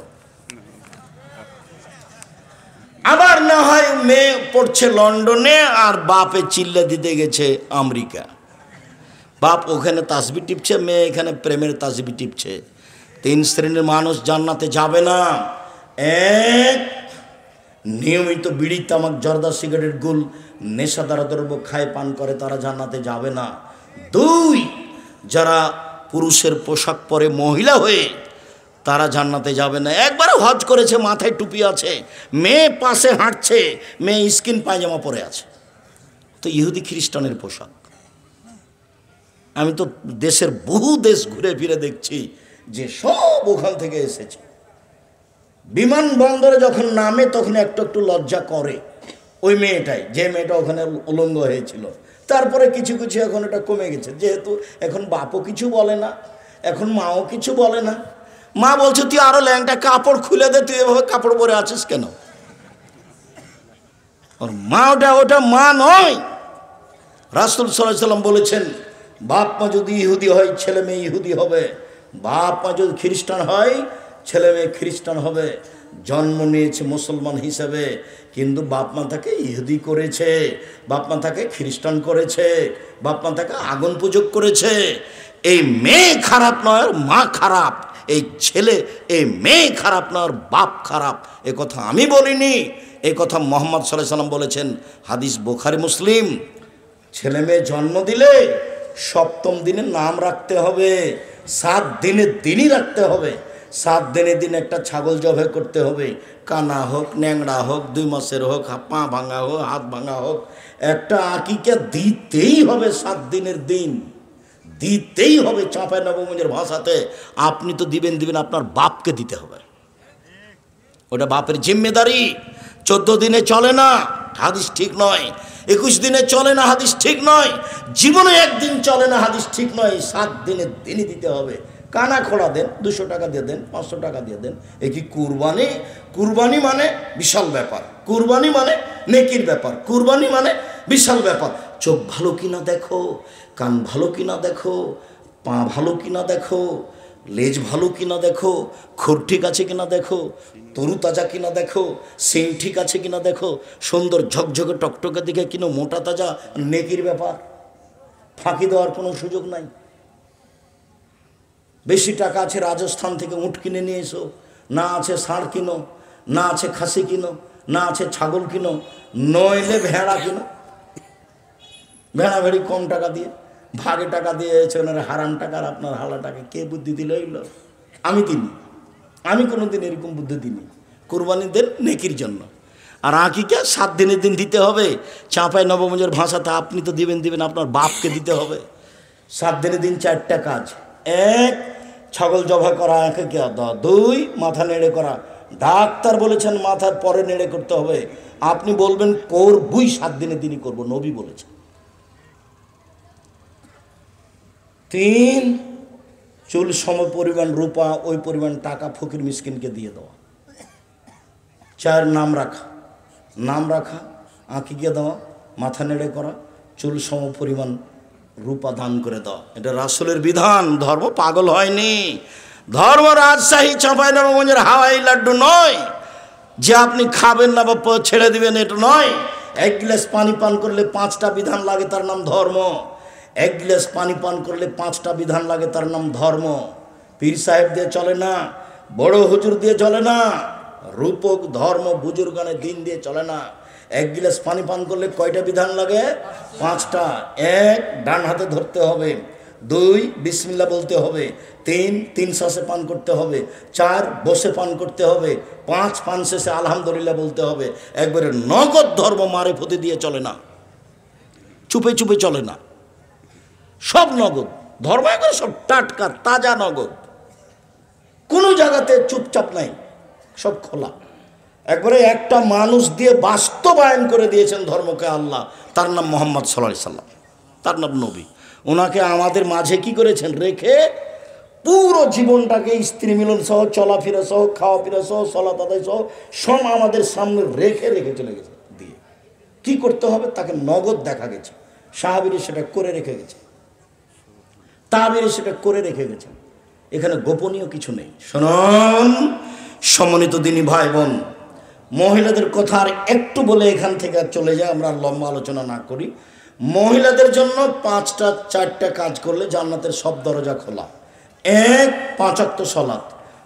আবার না হয় মেয়ে পড়ছে লন্ডনে আর বাপে চিল্লা দিতে গেছে আমেরিকা। বাপ ওখানে তাসবি টিপছে, মেয়ে এখানে প্রেমের তাসবি টিপছে। তিন শ্রেণীর মানুষ জান্নাতে যাবে না। এক, নিয়মিত বিড়ি তামাক জর্দা সিগারেট গুল নেশাদার দ্রব্য খায় পান করে, তারা জান্নাতে যাবে না। দুই, যারা পুরুষের পোশাক পরে মহিলা হয়ে, তারা জান্নাতে যাবে না। একবারও হজ করেছে, মাথায় টুপি আছে, মেয়ে পাশে হাঁটছে, মেয়ে স্কিন পায়জামা পরে আছে, তো ইহুদি খ্রিস্টানের পোশাক। আমি তো দেশের বহু দেশ ঘুরে ফিরে দেখছি যে সব ওখান থেকে এসেছে। বিমানবন্দরে যখন নামে তখন একটু একটু লজ্জা করে ওই মেয়েটাই, যে মেয়েটা ওখানে উলঙ্গ হয়েছিল। তারপরে কিছু কিছু এখন এটা কমে গেছে, যেহেতু এখন বাপও কিছু বলে না, এখন মাও কিছু বলে না। মা বলছে তুই আরো ল্যাংটা কাপড় খুলে দে, তুই এভাবে কাপড় পরে আছিস কেন? ওর মা ওটা মা নয়। রাসূল সাল্লাল্লাহু আলাইহি সাল্লাম বলেছেন, বাপ মা যদি ইহুদি হয় ছেলে মেয়ে ইহুদি হবে, বাপ মা যদি খ্রিস্টান হয় ছেলে মেয়ে খ্রিস্টান হবে। জন্ম নিয়েছে মুসলমান হিসেবে, কিন্তু বাপ মা তাকে ইহুদি করেছে, বাপ মা তাকে খ্রিস্টান করেছে, বাপ মা তাকে আগুন পূজক করেছে। এই মেয়ে খারাপ নয়, মা খারাপ। এই ছেলে, এই মেয়ে খারাপ নয়, বাপ খারাপ। এ কথা আমি বলিনি, এই কথা মুহাম্মদ সাল্লাল্লাহু আলাইহি সাল্লাম বলেছেন, হাদিস বুখারী মুসলিম। ছেলে মেয়ে জন্ম দিলে সপ্তম দিনে নাম রাখতে হবে, 7 দিনের দিনই রাখতে হবে। 7 দিনের দিন একটা ছাগল জবাই করতে হবে, কানা হোক, ন্যাংড়া হোক, 2 মাসের হোক, পা ভাঙা হোক, হাত ভাঙা হোক, একটা আকিকা দিতেই হবে। 7 দিনের দিন দিতেই হবে। চাঁপাই নবগঞ্জের ভাষাতে আপনি তো দিবেন, আপনার বাপকে দিতে হবে, ওটা বাপের জিম্মেদারি। 14 দিনে চলে না, হাদিস ঠিক নয়। 21 দিনে চলে না, হাদিস ঠিক নয়। জীবনে একদিন চলে না, হাদিস ঠিক নয়। 7 দিনের দিনই দিতে হবে। কানা খোড়া দেন, 200 টাকা দিয়ে দেন, 500 টাকা দিয়ে দেন। এ কি কুরবানি? কুরবানি মানে বিশাল ব্যাপার, কুরবানি মানে নেকির ব্যাপার, কুরবানি মানে বিশাল ব্যাপার। চোখ ভালো কিনা দেখো, কান ভালো কিনা দেখো, পা ভালো কিনা দেখো, লেজ ভালো কিনা দেখো, খুর ঠিক আছে কিনা দেখো, তরু তাজা কিনা দেখো, সিং ঠিক আছে কিনা দেখো, সুন্দর ঝকঝকে টকটকে দিকে কিনা মোটা তাজা, নেকির ব্যাপার। ফাঁকি দেওয়ার কোনো সুযোগ নাই। বেশি টাকা আছে, রাজস্থান থেকে উট কিনে নিয়ে এসো, না আছে ষাঁড় কিনো, না আছে খাসি কিনো, না আছে ছাগল কিনো, নইলে ভেড়া কিনো। ভেড়া ভেড়ি কম টাকা দিয়ে, ভাগে টাকা দিয়েছে ওনারা, হারাম টাকার আপনার হালা টাকা। কে বুদ্ধি দিল এগুলো? আমি দিনি, আমি কোনো দিন এরকম বুদ্ধি দিইনি। কুরবানি দেন নেকির জন্য। আর আকিকা 7 দিনের দিন দিতে হবে। চাঁপাই নবগঞ্জের ভাষাতে আপনি তো দিবেন, আপনার বাপকে দিতে হবে। 7 দিনের দিন 4টা কাজ। 1, ছাগল জবাই করা, আকিকা দেওয়া। 2, মাথা নেড়ে করা। ডাক্তার বলেছেন মাথার পরে নেড়ে করতে হবে, আপনি বলবেন করবই, 7 দিনের দিনই করবো, নবী বলেছেন। 3, চুল সম পরিমাণ রূপা, ওই পরিমাণ টাকা ফকির মিসকিনকে দিয়ে দেওয়া। 4, নাম রাখা, আঁকিকে দেওয়া, মাথা নেড়ে করা, চুল সম পরিমাণ রূপা দান করে দেওয়া। এটা রাসূলের বিধান। ধর্ম পাগল হয়নি, ধর্ম রাজশাহী চাঁপাই নবগঞ্জের হাওয়াই লাড্ডু নয় যে আপনি খাবেন না বা ছেড়ে দিবেন, এটা নয়। 1 গ্লাস পানি পান করলে 5টা বিধান লাগে, তার নাম ধর্ম। 1 গ্লাস পানি পান করলে 5টা বিধান লাগে, তার নাম ধর্ম। পীর সাহেব দিয়ে চলে না, বড় হুজুর দিয়ে চলে না, রূপক ধর্ম বুজুর্গানের দিন দিয়ে চলে না। 1 গ্লাস পানি পান করলে কয়টা বিধান লাগে? 5টা। 1, ডান হাতে ধরতে হবে। 2, বিসমিল্লাহ বলতে হবে। 3, 3 শ্বাসে পান করতে হবে। 4, বসে পান করতে হবে। 5, পান শেষে আলহামদুলিল্লাহ বলতে হবে। একবারে নগদ ধর্ম, মারেফতি দিয়ে চলে না, চুপে চুপে চলে না, সব নগদ ধর্ম, একবারে সব টাটকা তাজা নগদ। কোনো জায়গাতে চুপচাপ নাই, সব খোলা। একবারে একটা মানুষ দিয়ে বাস্তবায়ন করে দিয়েছেন ধর্মকে আল্লাহ, তার নাম মুহাম্মদ সাল্লাল্লাহু আলাইহি সাল্লাম, তার নাম নবী। ওনাকে আমাদের মাঝে কি করেছেন? রেখে পুরো জীবনটাকে স্ত্রী মিলন সহ, চলাফেরা সহ, খাওয়া ফেরা সহ, সালাত আদায় সহ সব আমাদের সামনে রেখে চলে গেছে দিয়ে। কি করতে হবে তাকে নগদ দেখা গেছে। সাহাবীরা সেটা করে রেখে গেছে, তাবেঈরা সেটা করে রেখে গেছে। এখানে গোপনীয় কিছু নেই। শুনুন সম্মানিত দিনী ভাই বোন, মহিলাদের কথা আর একটু বলে এখান থেকে চলে যায়, আমরা লম্বা আলোচনা না করি। মহিলাদের জন্য 4টা কাজ করলে জান্নাতের সব দরজা খোলা। 1, 5 ওয়াক্ত সালাত।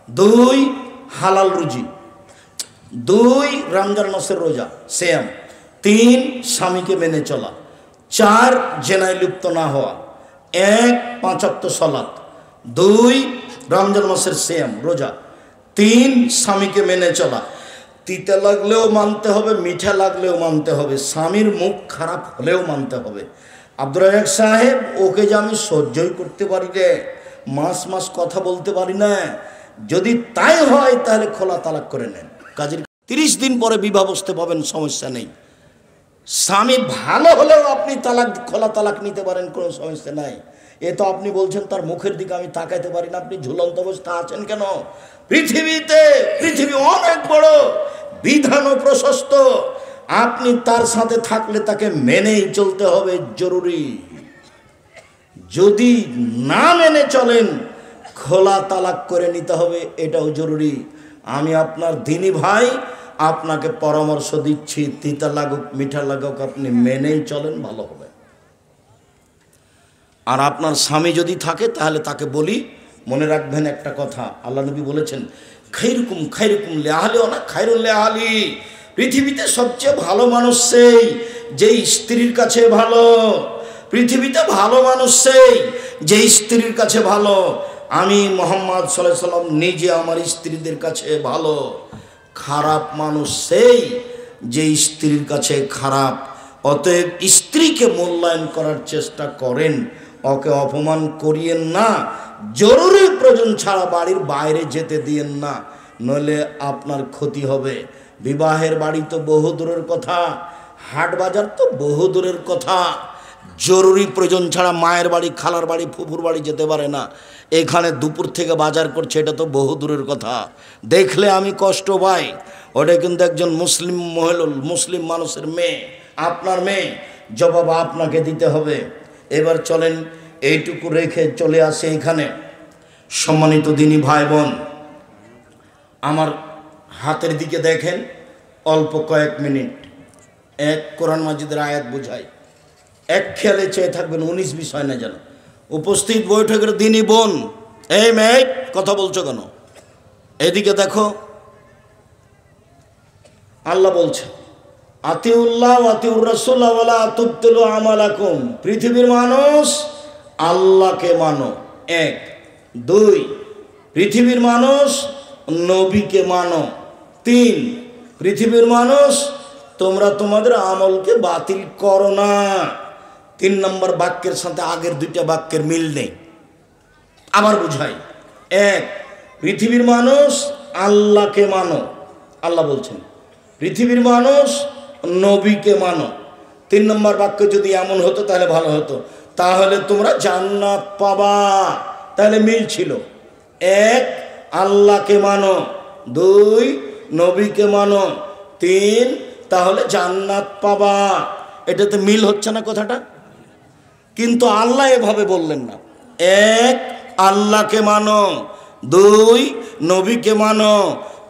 দুই হালাল রুজি, দুই রমজান মাসের রোজা সিয়াম, তিন স্বামীকে মেনে চলা, চার জেনায় লিপ্ত না হওয়া, এক 5 ওয়াক্ত সালাত, দুই রমজান মাসের সিয়াম রোজা, তিন স্বামীকে মেনে চলা। তিতা লাগলেও মানতে হবে, মিঠা লাগলেও মানতে হবে, স্বামীর মুখ খারাপ হলেও মানতে হবে। আব্দুর রাজ্জাক সাহেব, ওকে যে আমি সহ্যই করতে পারি রে, মাস মাস কথা বলতে পারি না, যদি তাই হয় তাহলে খোলা তালাক করে নেন। কাজের 30 দিন পরে বিবাহ বসতে পাবেন, সমস্যা নেই। স্বামী ভালো হলেও আপনি তালাক, খোলা তালাক নিতে পারেন, কোনো সমস্যা নাই। এ তো আপনি বলছেন তার মুখের দিকে আমি তাকাইতে পারি না, আপনি ঝুলন্ত অবস্থা আছেন কেন? পৃথিবী অনেক বড়, বিধান ও প্রশস্ত, আপনি তার সাথে থাকলে তাকে মেনেই চলতে হবে, জরুরি। যদি না মেনে চলেন খোলা তালাক করে নিতে হবে, এটাও জরুরি। আমি আপনার দিনী ভাই, আপনাকে পরামর্শ দিচ্ছি, তিতা লাগুক মিঠা লাগুক আপনি মেনেই চলেন, ভালো হবে। আর আপনার স্বামী যদি থাকে তাহলে তাকে বলি, মনে রাখবেন একটা কথা, আল্লাহ নবী বলেছেন খাইরুকুম লিআহলি ওয়া খাইরুল লিআহলি, পৃথিবীতে সবচেয়ে ভালো মানুষ সেই যে স্ত্রীর কাছে ভালো, পৃথিবীতে ভালো মানুষ সেই যে স্ত্রীর কাছে ভালো। আমি মুহাম্মদ সাল্লাল্লাহু আলাইহি ওয়াসাল্লাম নিজে আমার স্ত্রীদের কাছে ভালো। খারাপ মানুষ সেই যে স্ত্রীর কাছে খারাপ। অতএব স্ত্রীকে মূল্যায়ন করার চেষ্টা করেন, ওকে অপমান করিয়েন না, জরুরি প্রয়োজন ছাড়া বাড়ির বাইরে যেতে দিয়েন না, নইলে আপনার ক্ষতি হবে। বিবাহের বাড়ি তো বহু দূরের কথা, হাট বাজার তো বহু দূরের কথা, জরুরি প্রয়োজন ছাড়া মায়ের বাড়ি, খালার বাড়ি, ফুফুর বাড়ি যেতে পারে না। এখানে দুপুর থেকে বাজার করছে, এটা তো বহু দূরের কথা। দেখলে আমি কষ্ট পাই। ওটা কিন্তু একজন মুসলিম মহিলা, মুসলিম মানুষের মেয়ে, আপনার মেয়ে, জবাব আপনাকে দিতে হবে। এবার চলেন এইটুকু রেখে চলে আসে এখানে। সম্মানিত দিনী ভাই বোন, আমার হাতের দিকে দেখেন, অল্প কয়েক মিনিট এক কোরআন মাজিদের আয়াত বুঝাই, এক খেয়ালে চেয়ে থাকবেন, 19 বিষয় না যেন। উপস্থিত বৈঠকের দিনই বোন, এই মেয়ে কথা বলছো কেন? এদিকে দেখো, আল্লাহ বলছে আতিউল্লাহ আতিউর রাসূল ওয়ালা তুবতিলু আমালাকুম, পৃথিবীর মানুষ আল্লাহকে মানো, এক। দুই, পৃথিবীর মানুষ নবীকে মানো। তিন, পৃথিবীর মানুষ তোমরা তোমাদের আমলকে বাতিল করো না। 3 নম্বর বাক্যের সাথে আগের 2টা বাক্যের মিল নেই। আবার বুঝাই, এক, পৃথিবীর মানুষ আল্লাহকে মানো, আল্লাহ বলছেন। পৃথিবীর মানুষ নবীকে মানো। 3 নম্বর বাক্য যদি এমন হতো তাহলে ভালো হতো, তাহলে তোমরা জান্নাত পাবা। তাহলে মিল ছিল, এক, আল্লাহকে মানো, 2, নবীকে মানো, 3, তাহলে জান্নাত পাবা। এটাতে মিল হচ্ছে না কথাটা? কিন্তু আল্লাহ এভাবে বললেন না। এক, আল্লাহকে মানো, 2, নবীকে মানো,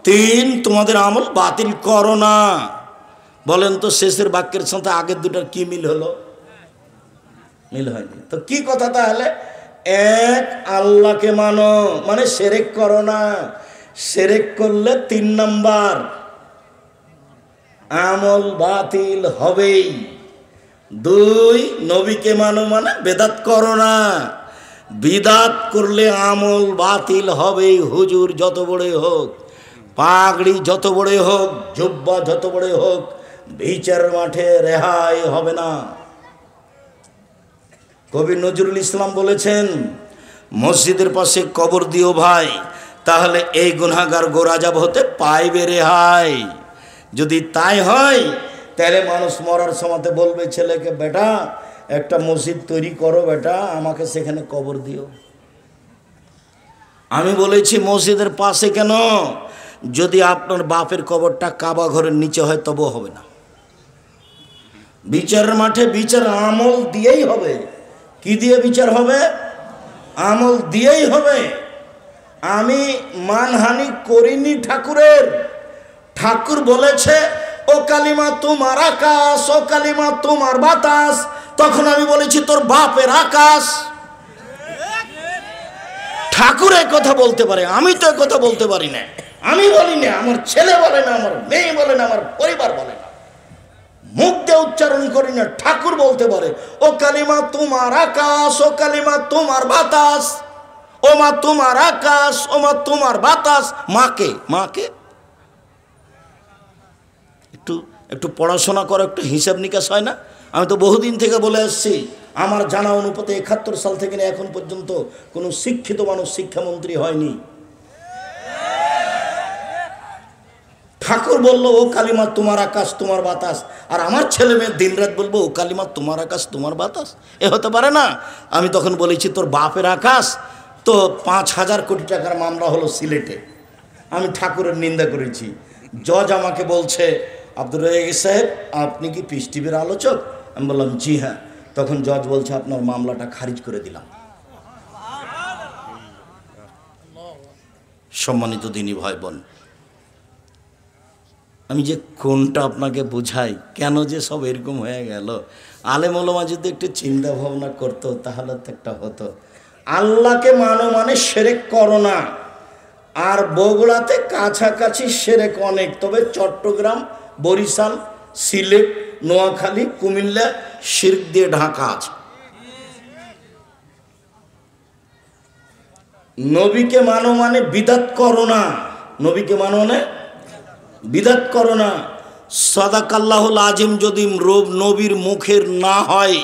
3, তোমাদের আমল বাতিল করো না। বলেন তো শেষের বাক্যের সাথে আগের 2টার কি মিল হলো? মিল হয়নি। তো কি কথা তাহলে? এক, আল্লাহকে মানো মানে শিরক করো না, শিরক করলে 3 নাম্বার আমল বাতিল হবেই। 2, নবীকে মানো মানে বেদাত করো না, বিদাত করলে আমল বাতিল হবেই। হুজুর যত বড়ই হোক, পাগড়ি যত বড়ই হোক, জুব্বা যত বড়ই হোক, বিচার মাঠে রেহাই হবে না। কবি নজরুল ইসলাম বলেছেন, মসজিদের পাশে কবর দিও ভাই, তাহলে এই গুনাহগার গোরাজাব হতে পাইবে রেহাই। যদি তাই হয় তাহলে মানুষ মরার সময়তে বলবে ছেলেকে, বেটা একটা মসজিদ তৈরি করো বেটা, আমাকে সেখানে কবর দিও। আমি বলেছি মসজিদের পাশে কেন? যদি আপনার বাপের কবরটা কাবা ঘরের নিচে হয় তবুও হবে না। বিচারের মাঠে বিচার আমল দিয়েই হবে। কি দিয়ে বিচার হবে? আমল দিয়েই হবে। আমি মানহানি করিনি ঠাকুরের। ঠাকুর বলেছে ও কালিমা তোমার আকাশ, ও কালিমা তোমার বাতাস। তখন আমি বলেছি তোর বাপের আকাশ। ঠাকুর এই কথা বলতে পারে, আমি তো এই কথা বলতে পারি না। আমি বলি না, আমার ছেলে বলে না, আমার মেয়ে বলে না, আমার পরিবার বলে না, মুখ দিয়ে উচ্চারণ করি না, ঠাকুর বলতে পারে। ও কালিমা তোমার আকাশ, ও কালিমা তোমার বাতাস, ও মা তোমার আকাশ, ও মা তোমার বাতাস। মাকে মাকে একটু একটু পড়াশোনা করো, একটু হিসাব নিকাশ হয় না? আমি তো বহুদিন থেকে বলে আসছি, আমার জানা অনুপাতে ৭১ সাল থেকে নিয়ে এখন পর্যন্ত কোনো শিক্ষিত মানুষ শিক্ষামন্ত্রী হয়নি। ঠাকুর বললো ও কালিমা তোমার আকাশ তোমার বাতাস, আর আমার ছেলে মেয়ে দিনরাত বলবো ও কালিমা তোমার আকাশ তোমার বাতাস। এ হতে পারে না। আমি তখন বলেছি তোর বাপের আকাশ। তো ৫,০০০ কোটি টাকার মামলা হলো সিলেটে, আমি ঠাকুরের নিন্দা করেছি। জজ আমাকে বলছে, আব্দুর রাজ্জাক সাহেব আপনি কি পিস টিভির আলোচক? আমি বললাম জি হ্যাঁ। তখন জজ বলছে আপনার মামলাটা খারিজ করে দিলাম। সম্মানিত দিনী ভাই বোন, আমি যে কোনটা আপনাকে বুঝাই, কেন যে সব এরকম হয়ে গেল। আলেম ওলামা যদি একটু চিন্তা ভাবনা করতো তাহলে তো একটা হতো। আল্লাহকে মানো মানে শিরক করো না। আর বগুড়াতে কাছাকাছি শিরক অনেক, তবে চট্টগ্রাম, বরিশাল, সিলেট, নোয়াখালী, কুমিল্লা শিরক দিয়ে ঢাকা আছে। নবীকে মানো মানে বিদাত করো না, নবীকে মানো মানে বিদাত করো না। সাদাকাল্লাহুল আজিম যদি নবীর মুখের না হয়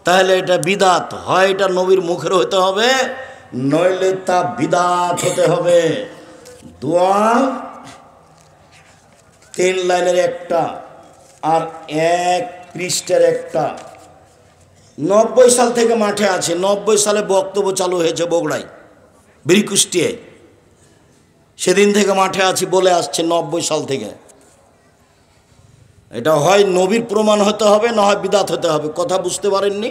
তাহলে এটা বিদাত হয়, এটা নবীর মুখের হতে হবে, নইলে তা বিদাত হতে হবে। দোয়া ৩ লাইনের একটা আর ১ পৃষ্ঠার একটা। ৯০ সাল থেকে মাঠে আছে, ৯০ সালে বক্তব্য চালু হয়েছে বগুড়ায়, বীরকুষ্টিয়ায়। সেদিন থেকে মাঠে আছি বলে আসছে ৯০ সাল থেকে। এটা হয় নবীর প্রমাণ হতে হবে, না হয় বিদাত হতে হবে। কথা বুঝতে পারেননি?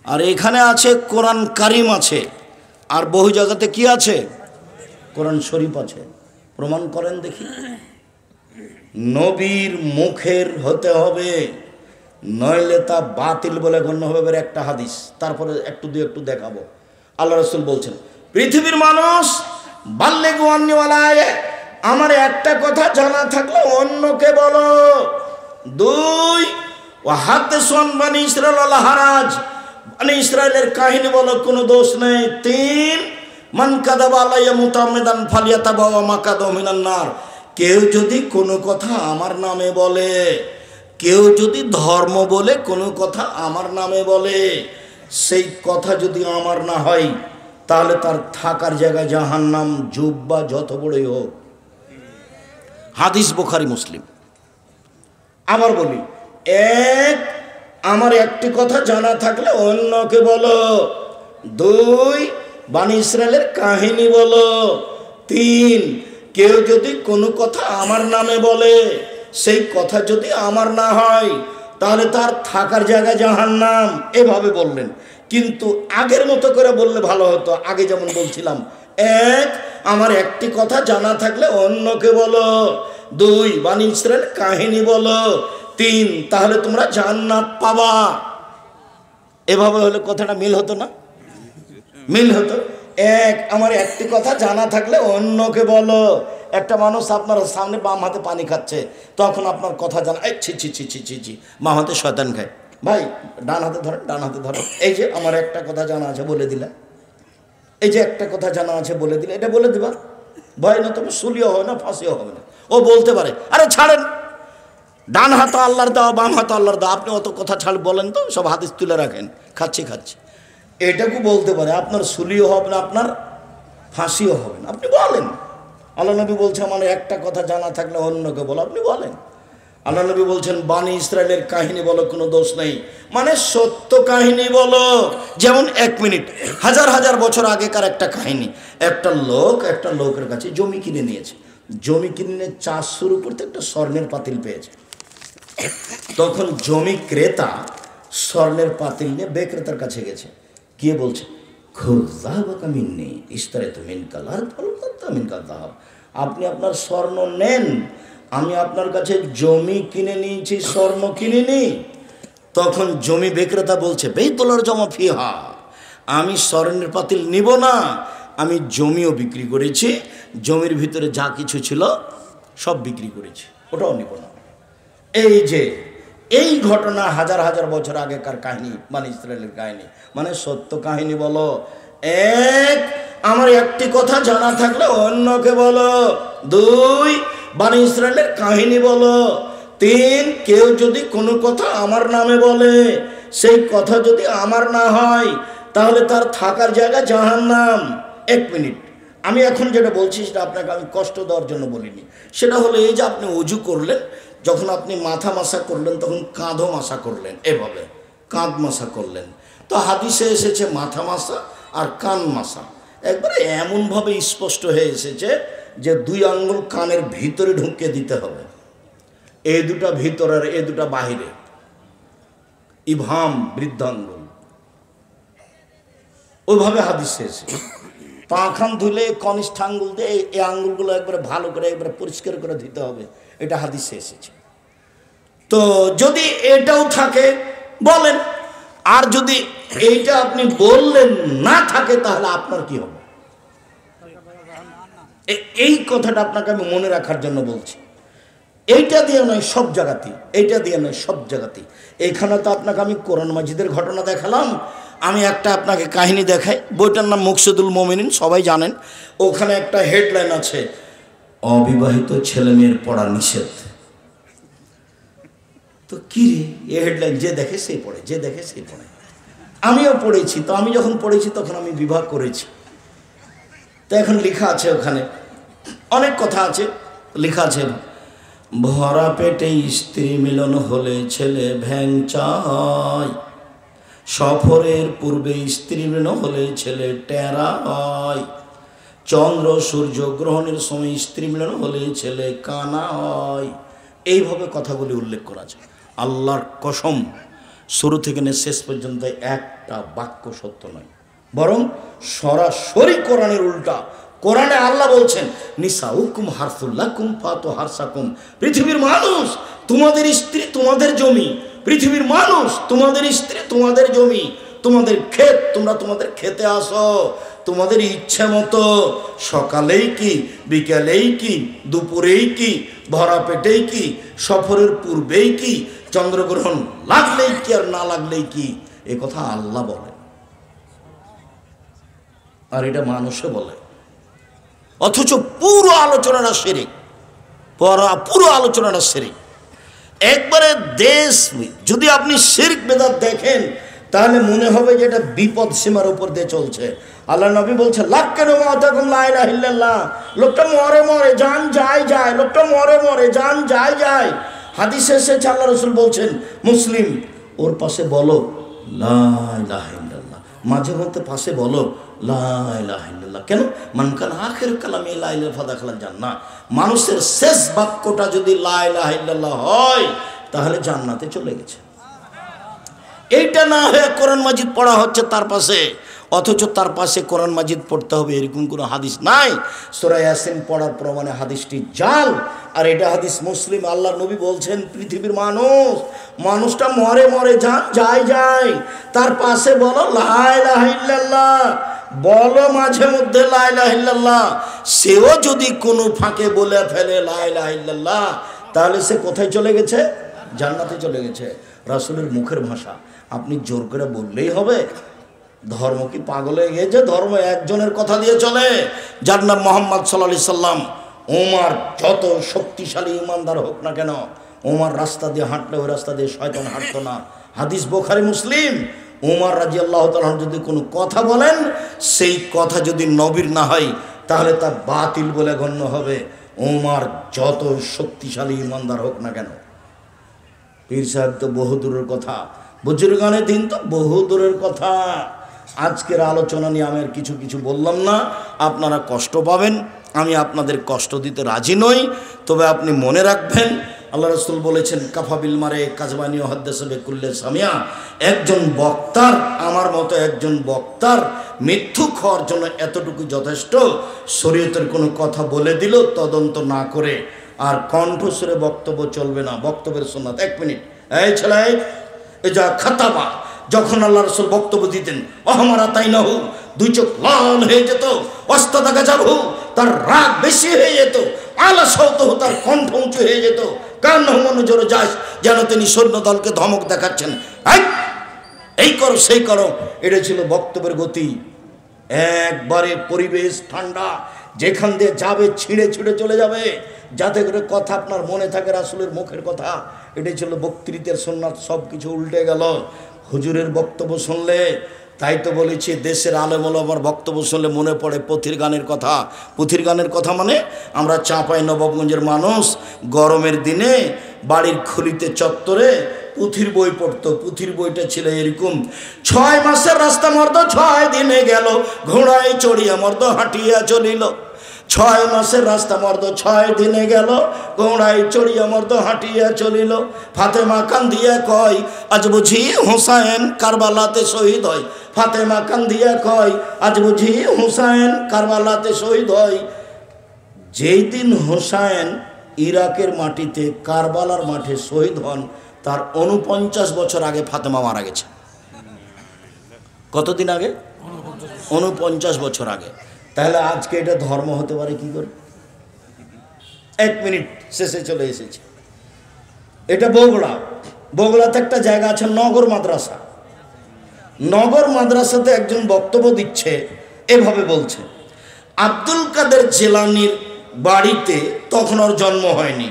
আর এখানে আছে কোরআন কারিম আছে, আর বহু জায়গাতে কি আছে? কোরআন শরীফ আছে। প্রমাণ করেন দেখি। নবীর মুখের হতে হবে, নইলে তা বাতিল বলে গণ্য হবে। এবার একটা হাদিস, তারপরে একটু দেখাবো। আল্লাহ রাসূল বলছেন, পৃথিবীর মানুষ বাল্লিগু আন্নী ওয়ালায়া, আমার একটা কথা জানা থাকলে অন্যকে বলো। ২ ওয়া হাদিসুন বানি ইসরাঈল ওয়ালা হারাজ, বানি ইসরাঈলের কাহিনী বলো, কোনো দোষ নেই। ৩ মান কাযাবা আলাইয়া মুতাআম্মিদান ফালিয়াতাবাওয়া মাকাদাহু মিনান নার, কেউ যদি কোনো কথা আমার নামে বলে, কেউ যদি ধর্ম বলে কোনো কথা আমার নামে বলে, সেই কথা যদি আমার না হয় তাহলে তার থাকার জায়গা জাহান্নাম, জুব্বা যত বড়ই হোক। হাদিস বুখারী মুসলিম। আবার বলি, ১ আমার একটি কথা জানা থাকলে অন্যকে বলো। ২ বানি ইসরাঈলের কাহিনী বলো। ৩ কেউ যদি কোনো কথা আমার নামে বলে, সেই কথা যদি আমার না হয় তাহলে তার থাকার জায়গা জাহান্নাম। এভাবে বললেন, কিন্তু আগের মতো করে বললে ভালো হতো। আগে যেমন বলছিলাম, ১ আমার একটি কথা জানা থাকলে অন্যকে বলো। ২ বানি ইসরাঈল কাহিনী বলো। ৩ তাহলে তোমরা জান্নাত পাবা। এভাবে হলে কথাটা মিল হতো না? মিল হতো। ১ আমার একটি কথা জানা থাকলে অন্যকে বলো। একটা মানুষ আপনার সামনে বাম হাতে পানি খাচ্ছে, তখন আপনার কথা জানা, এই ছি ছি ছি ছি ছি ছি, বাম হাতে শয়তান খায়, ভাই ডান হাতে ধরেন, ডান হাতে ধরেন। এই যে আমার একটা কথা জানা আছে বলে দিলা, এই যে একটা কথা জানা আছে বলে দিলে, এটা বলে দিবা, ভয় না, তবে সুলিও হবে না, ফাঁসিও হবে না। ও বলতে পারে, আরে ছাড়েন, ডান হাত আল্লাহর দেওয়া, বাম হাত আল্লাহর দেওয়া, আপনি অত কথা ছাড় বলেন তো, সব হাদিস তুলে রাখেন, খাচ্ছি। এটাকে বলতে পারে, আপনার সুলিও হবে না, আপনার ফাঁসিও হবে না, আপনি বলেন। আল্লাহ নবী বলছে আমার একটা কথা জানা থাকলে অন্যকে বলো, আপনি বলেন। আল্লাহ নবী বলছেন বানি ইসরাঈলের কাহিনী বলো, কোনো দোষ নেই, মানে সত্য কাহিনী বলো। যেমন ১ মিনিট, হাজার হাজার বছর আগেকার একটা কাহিনী। একটা লোকের কাছে জমি কিনে নিয়েছে। জমি কিনে চাষ শুরু করতে একটা স্বর্ণের পাতিল পেয়েছে। তখন জমি ক্রেতা স্বর্ণের পাতিল নিয়ে বিক্রেতার কাছে গেছে, গিয়ে বলছে, আপনি আপনার স্বর্ণ নেন, আমি আপনার কাছে জমি কিনে নিয়েছি, স্বর্ণ কিনে নি। তখন জমি বিক্রেতা বলছে, বেতলার জমা ফিহা, আমি স্বর্ণের পাতিল নিব না, আমি জমিও বিক্রি করেছি, জমির ভিতরে যা কিছু ছিল সব বিক্রি করেছি, ওটাও নিব না। এই যে এই ঘটনা হাজার হাজার বছর আগেকার কাহিনী, মানে ইসরায়েলের কাহিনী, মানে সত্য কাহিনী বলো। এক, আমার একটি কথা জানা থাকলে অন্যকে বলো। দুই, মানে ইসরায়েলের কাহিনী বলো। তিন, কেউ যদি কোনো কথা আমার নামে বলে, সেই কথা যদি আমার না হয়, তাহলে তার থাকার জায়গা জাহান্নাম। এক মিনিট, আমি এখন যেটা বলছি সেটা আপনাকে আমি কষ্ট দেওয়ার জন্য বলিনি। সেটা হলো এই যে আপনি অজু করলেন, যখন আপনি মাথা মাসা করলেন তখন কাঁধও মাসা করলেন, এভাবে কাঁধ মাসা করলেন। তো হাদিসে এসেছে মাথা মাসা আর কান মাসা, একবারে এমনভাবে স্পষ্ট হয়ে এসেছে যে 2 আঙ্গুল কানের ভিতরে ঢুকিয়ে দিতে হবে, এই দুটা ভিতরের, এই দুটা বাহিরে, ইভাম বৃদ্ধাঙ্গুল, ওইভাবে হাদিসে এসেছে। পা খান ধুলে কনিষ্ঠ আঙ্গুল দিয়ে এই আঙ্গুলগুলো একবারে ভালো করে একবারে পরিষ্কার করে দিতে হবে, এটা হাদিসে এসেছে। তো যদি এটাও থাকে বলেন, আর যদি এইটা আপনি বললেন না থাকে তাহলে আপনার কি হবে? এই কথাটা আপনাকে আমি মনে রাখার জন্য বলছি। এইটা দিয়ে নয় সব জায়গাতেই, এইটা দিয়ে নয় সব জায়গাতেই। এইখানে তো আপনাকে আমি কোরআন মাজিদের ঘটনা দেখালাম, আমি একটা আপনাকে কাহিনী দেখাই। বইটার নাম মুকসিদুল মোমিনিন, সবাই জানেন। ওখানে একটা হেডলাইন আছে, অবিবাহিত ছেলে মেয়ের পড়া নিষেধ। তো কি রে, এ হেডলাইন যে দেখে সেই পড়ে, যে দেখে সেই পড়ে। আমিও পড়েছি, তো আমি যখন পড়েছি তখন আমি বিবাহ করেছি। তো এখন লেখা আছে, ওখানে অনেক কথা আছে, লেখা আছে, ভরা পেটে স্ত্রী মিলন হলে ছেলে ভ্যাংচা হয়, সফরের পূর্বে স্ত্রী মিলন হলে ছেলে টেরা হয়, চন্দ্র সূর্য গ্রহণের সময় স্ত্রী মিলন হলে ছেলে কানা হয়। এইভাবে কথাগুলি উল্লেখ করা যায়। আল্লাহর কসম, শুরু থেকে নিয়ে শেষ পর্যন্ত একটা বাক্য সত্য নয়, বরং সরাসরি কোরআনের উল্টা। কোরআনে আল্লাহ বলছেন, নিসাউকুম হারসুল্লাকুম ফাতু হারসাকুম, পৃথিবীর মানুষ তোমাদের স্ত্রী তোমাদের জমি, পৃথিবীর মানুষ তোমাদের স্ত্রী তোমাদের জমি, তোমাদের ক্ষেত, তোমরা তোমাদের খেতে আসো, তোমাদের ইচ্ছে মতো, সকালেই কি, বিকালেই কি, দুপুরেই কি, ভরা পেটেই কি, সফরের পূর্বেই কি, চন্দ্রগ্রহণ লাগলেই কি আর না লাগলেই কি, এ কথা আল্লাহ বলে, আর এটা মানুষে বলে। অথচ পুরো আলোচনাটা শিরক, পুরো আলোচনাটা শিরক। একবারে দেশ, যদি আপনি শিরক বেদাত দেখেন তাহলে মনে হবে যে এটা বিপদ সীমার উপর দিয়ে চলছে। আল্লাহ নবী বলছে, লাক্কান মাতাকুম লা ইলাহা ইল্লাল্লাহ, লোকটা মরে মরে জান যায় যায়, লোকটা মরে মরে জান যায় যায়। হাদিসে এসেছে, আল্লাহ রাসূল বলছেন, মুসলিম, ওর পাশে বলো লা ইলাহা ইল্লাল্লাহ, মাঝে মধ্যে পাশে বলো লা ইলাহা ইল্লাল্লাহ। কেন? মান কানা আখির কালামি লা ইলাহা ফাদাখালাল জান্নাহ, মানুষের শেষ বাক্যটা যদি লা ইলাহা ইল্লাল্লাহ হয় তাহলে জান্নাতে চলে গেছে। এইটা না হয়ে কোরআন মাজিদ পড়া হচ্ছে তার পাশে, অথচ তার পাশে কোরআন মাজিদ পড়তে হবে এরকম কোনো হাদিস নাই। সূরা ইয়াসিন পড়ার প্রমাণে হাদিসটি জাল, আর এটা হাদিস মুসলিম। আল্লাহ নবী বলছেন, পৃথিবীর মানুষটা মরে মরে যান যায় যায়, তার পাশে বলো লা ইলাহা ইল্লাল্লাহ, বলো মাঝে মধ্যে লা ইলাহা ইল্লাল্লাহ। সেও যদি কোনো ফাঁকে বলে ফেলে লা ইলাহা ইল্লাল্লাহ, তাহলে সে কোথায় চলে গেছে? জান্নাতে চলে গেছে। রাসূলের মুখের ভাষা আপনি জোর করে বললেই হবে? ধর্ম কি পাগল হয়ে গিয়েছে? ধর্ম একজনের কথা দিয়ে চলে, যার নাম মুহাম্মদ সাল্লাল্লাহু আলাইহি সাল্লাম। ওমর যত শক্তিশালী ইমানদার হোক না কেন, ওমর রাস্তা দিয়ে হাঁটলে ওই রাস্তা দিয়ে শয়তান হাঁটতো না। হাদিস বুখারী মুসলিম। ওমর রাদিয়াল্লাহু তাআলা যদি কোনো কথা বলেন, সেই কথা যদি নবীর না হয় তাহলে তা বাতিল বলে গণ্য হবে, ওমর যত শক্তিশালী ইমানদার হোক না কেন। পীর সাহেব তো বহু দূরের কথা, বুজুর্গানের দিন তো বহু দূরের কথা। আজকের আলোচনা নিয়ে আমি আর কিছু কিছু বললাম না, আপনারা কষ্ট পাবেন, আমি আপনাদের কষ্ট দিতে রাজি নই। তবে আপনি মনে রাখবেন, আল্লাহ রাসূল বলেছেন, কাফাবিল মারে কাজবানি ও হাদ্দাসা বিকুল্লি সামিয়া, একজন বক্তার, আমার মতো একজন বক্তার মিথ্যুক হওয়ার জন্য এতটুকু যথেষ্ট, শরীয়তের কোনো কথা বলে দিল তদন্ত না করে, আর কণ্ঠস্বরে বক্তব্য চলবে না, বক্তব্যের সুন্নাত। 1 মিনিট, এই ছেলে, এই যা খাতাবা, যখন আল্লাহ রাসূল বক্তব্য দিতেন অহমারা তাই না হু, দুই চোখ লাল হয়ে যেত, অস্তাদা গাজাবহু, তার রাগ বেশি হয়ে যেত, আলা সৌতহু, তার কণ্ঠ উঁচু হয়ে যেত, কান্নাহু মনোজোরে যায় যেন তিনি সৈন্য দলকে ধমক দেখাচ্ছেন, এই করো সেই করো। এটা ছিল বক্তব্যের গতি। একবারে পরিবেশ ঠান্ডা, যেখান দিয়ে যাবে ছিঁড়ে ছিঁড়ে চলে যাবে, যাতে করে কথা আপনার মনে থাকে রাসূলের মুখের কথা। এটাই ছিল বক্তৃতার সুন্নাত। সব কিছু উল্টে গেল হুজুরের বক্তব্য শুনলে। তাই তো বলেছি, দেশের আলেম ওলামার বক্তব্য শুনলে মনে পড়ে পুঁথির গানের কথা। পুঁথির গানের কথা মানে আমরা চাঁপাই নবাবগঞ্জের মানুষ গরমের দিনে বাড়ির খুলিতে চত্বরে পুঁথির বই পড়তো। পুঁথির বইটা ছিল এরকম: 6 মাসের রাস্তা মর্দ 6 দিনে গেল, ঘোড়ায় চড়িয়া মর্দ হাঁটিয়া চলিল। 6 মাসের রাস্তা মর্দ 6 দিনে গেল, ঘোড়ায় চড়িয়া মর্দ হাঁটিয়া চলিল। ফাতেমা কান্দিয়া কয়, আজ বুঝি হুসাইন কারবালাতে শহীদ হয়। ফাতেমা কান্দিয়া কয়, আজ বুঝি হুসাইন কারবালাতে শহীদ হয়। যেই দিন হুসাইন ইরাকের মাটিতে কারবালার মাঠে শহীদ হন, তার 49 বছর আগে ফাতেমা মারা গেছে। কতদিন আগে? 49 বছর আগে। তাহলে আজকে এটা ধর্ম হতে পারে কি করে? 1 মিনিট শেষে চলে এসেছে। এটা বগুড়া। বগুড়াতে একটা জায়গা আছে নগর মাদ্রাসা। নগর মাদ্রাসাতে একজন বক্তব্য দিচ্ছে, এভাবে বলছে, আব্দুল কাদের জিলানীর বাড়িতে তখন ওর জন্ম হয়নি,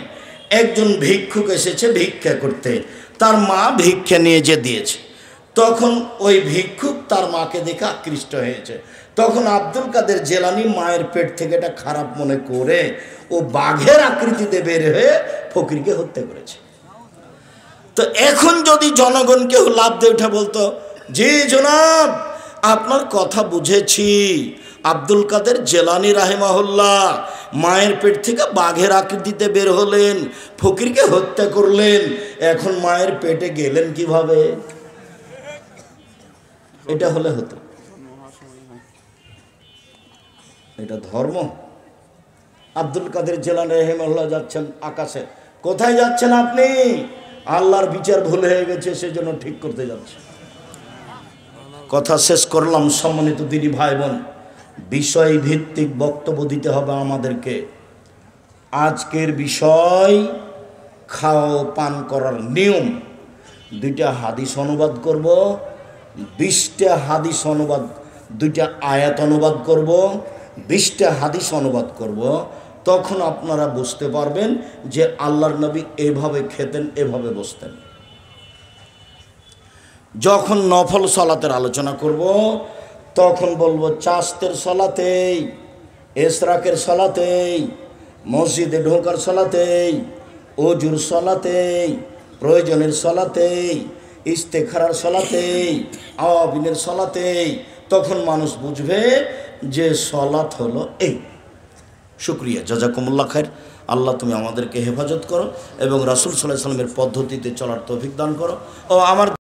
একজন ভিক্ষুক এসেছে ভিক্ষা করতে, তার মা ভিক্ষা নিয়ে যে দিয়েছে। তখন ওই ভিক্ষুক তার মাকে দেখে আকৃষ্ট হয়েছে। তখন আব্দুল কাদের জিলানী মায়ের পেট থেকে এটা খারাপ মনে করে ও বাঘের আকৃতিতে বের হয়ে ফকিরকে হত্যা করেছে। তো এখন যদি জনগণ কেউ লাভ দিয়ে উঠে বলতো, জি জনাব আপনার কথা বুঝেছি, আব্দুল কাদের জিলানী রাহিমাহুল্লাহ মায়ের পেট থেকে বাঘের আকৃতিতে বের হলেন, ফকিরকে হত্যা করলেন, এখন মায়ের পেটে গেলেন কিভাবে? এটা হলে হতো। এটা ধর্ম? আব্দুল কাদের জিলানী রাহিমাহুল্লাহ যাচ্ছেন আকাশে। কোথায় যাচ্ছেন আপনি? আল্লাহর বিচার ভুল হয়ে গেছে, সেজন্য ঠিক করতে যাচ্ছে। কথা শেষ করলাম। সম্মানিত দিদি ভাই বোন, বিষয় ভিত্তিক বক্তব্য দিতে হবে আমাদেরকে। আজকের বিষয় খাও পান করার নিয়ম। 2টা হাদিস অনুবাদ করব, 20টা হাদিস অনুবাদ, 2টা আয়াত অনুবাদ করব, 20টা হাদিস অনুবাদ করব। তখন আপনারা বুঝতে পারবেন যে আল্লাহর নবী এভাবে খেতেন, এভাবে বসতেন। যখন নফল সালাতের আলোচনা করব তখন বলবো চাস্তের সালাতেই, এশরাকের সালাতেই, মসজিদে ঢোকার সালাতেই, ওজুর সালাতেই, প্রয়োজনের সালাতেই, ইস্তেখারার সালাতেই, আওয়াবিনের সালাতেই, তখন মানুষ বুঝবে যে সালাত হলো এই। শুকরিয়া, জাযাকুমুল্লাহ খায়ের। আল্লাহ তুমি আমাদেরকে হেফাজত করো এবং রাসূল সাল্লাল্লাহু আলাইহি ওয়াসাল্লামের পদ্ধতিতে চলার তৌফিক দান করো। ও আমার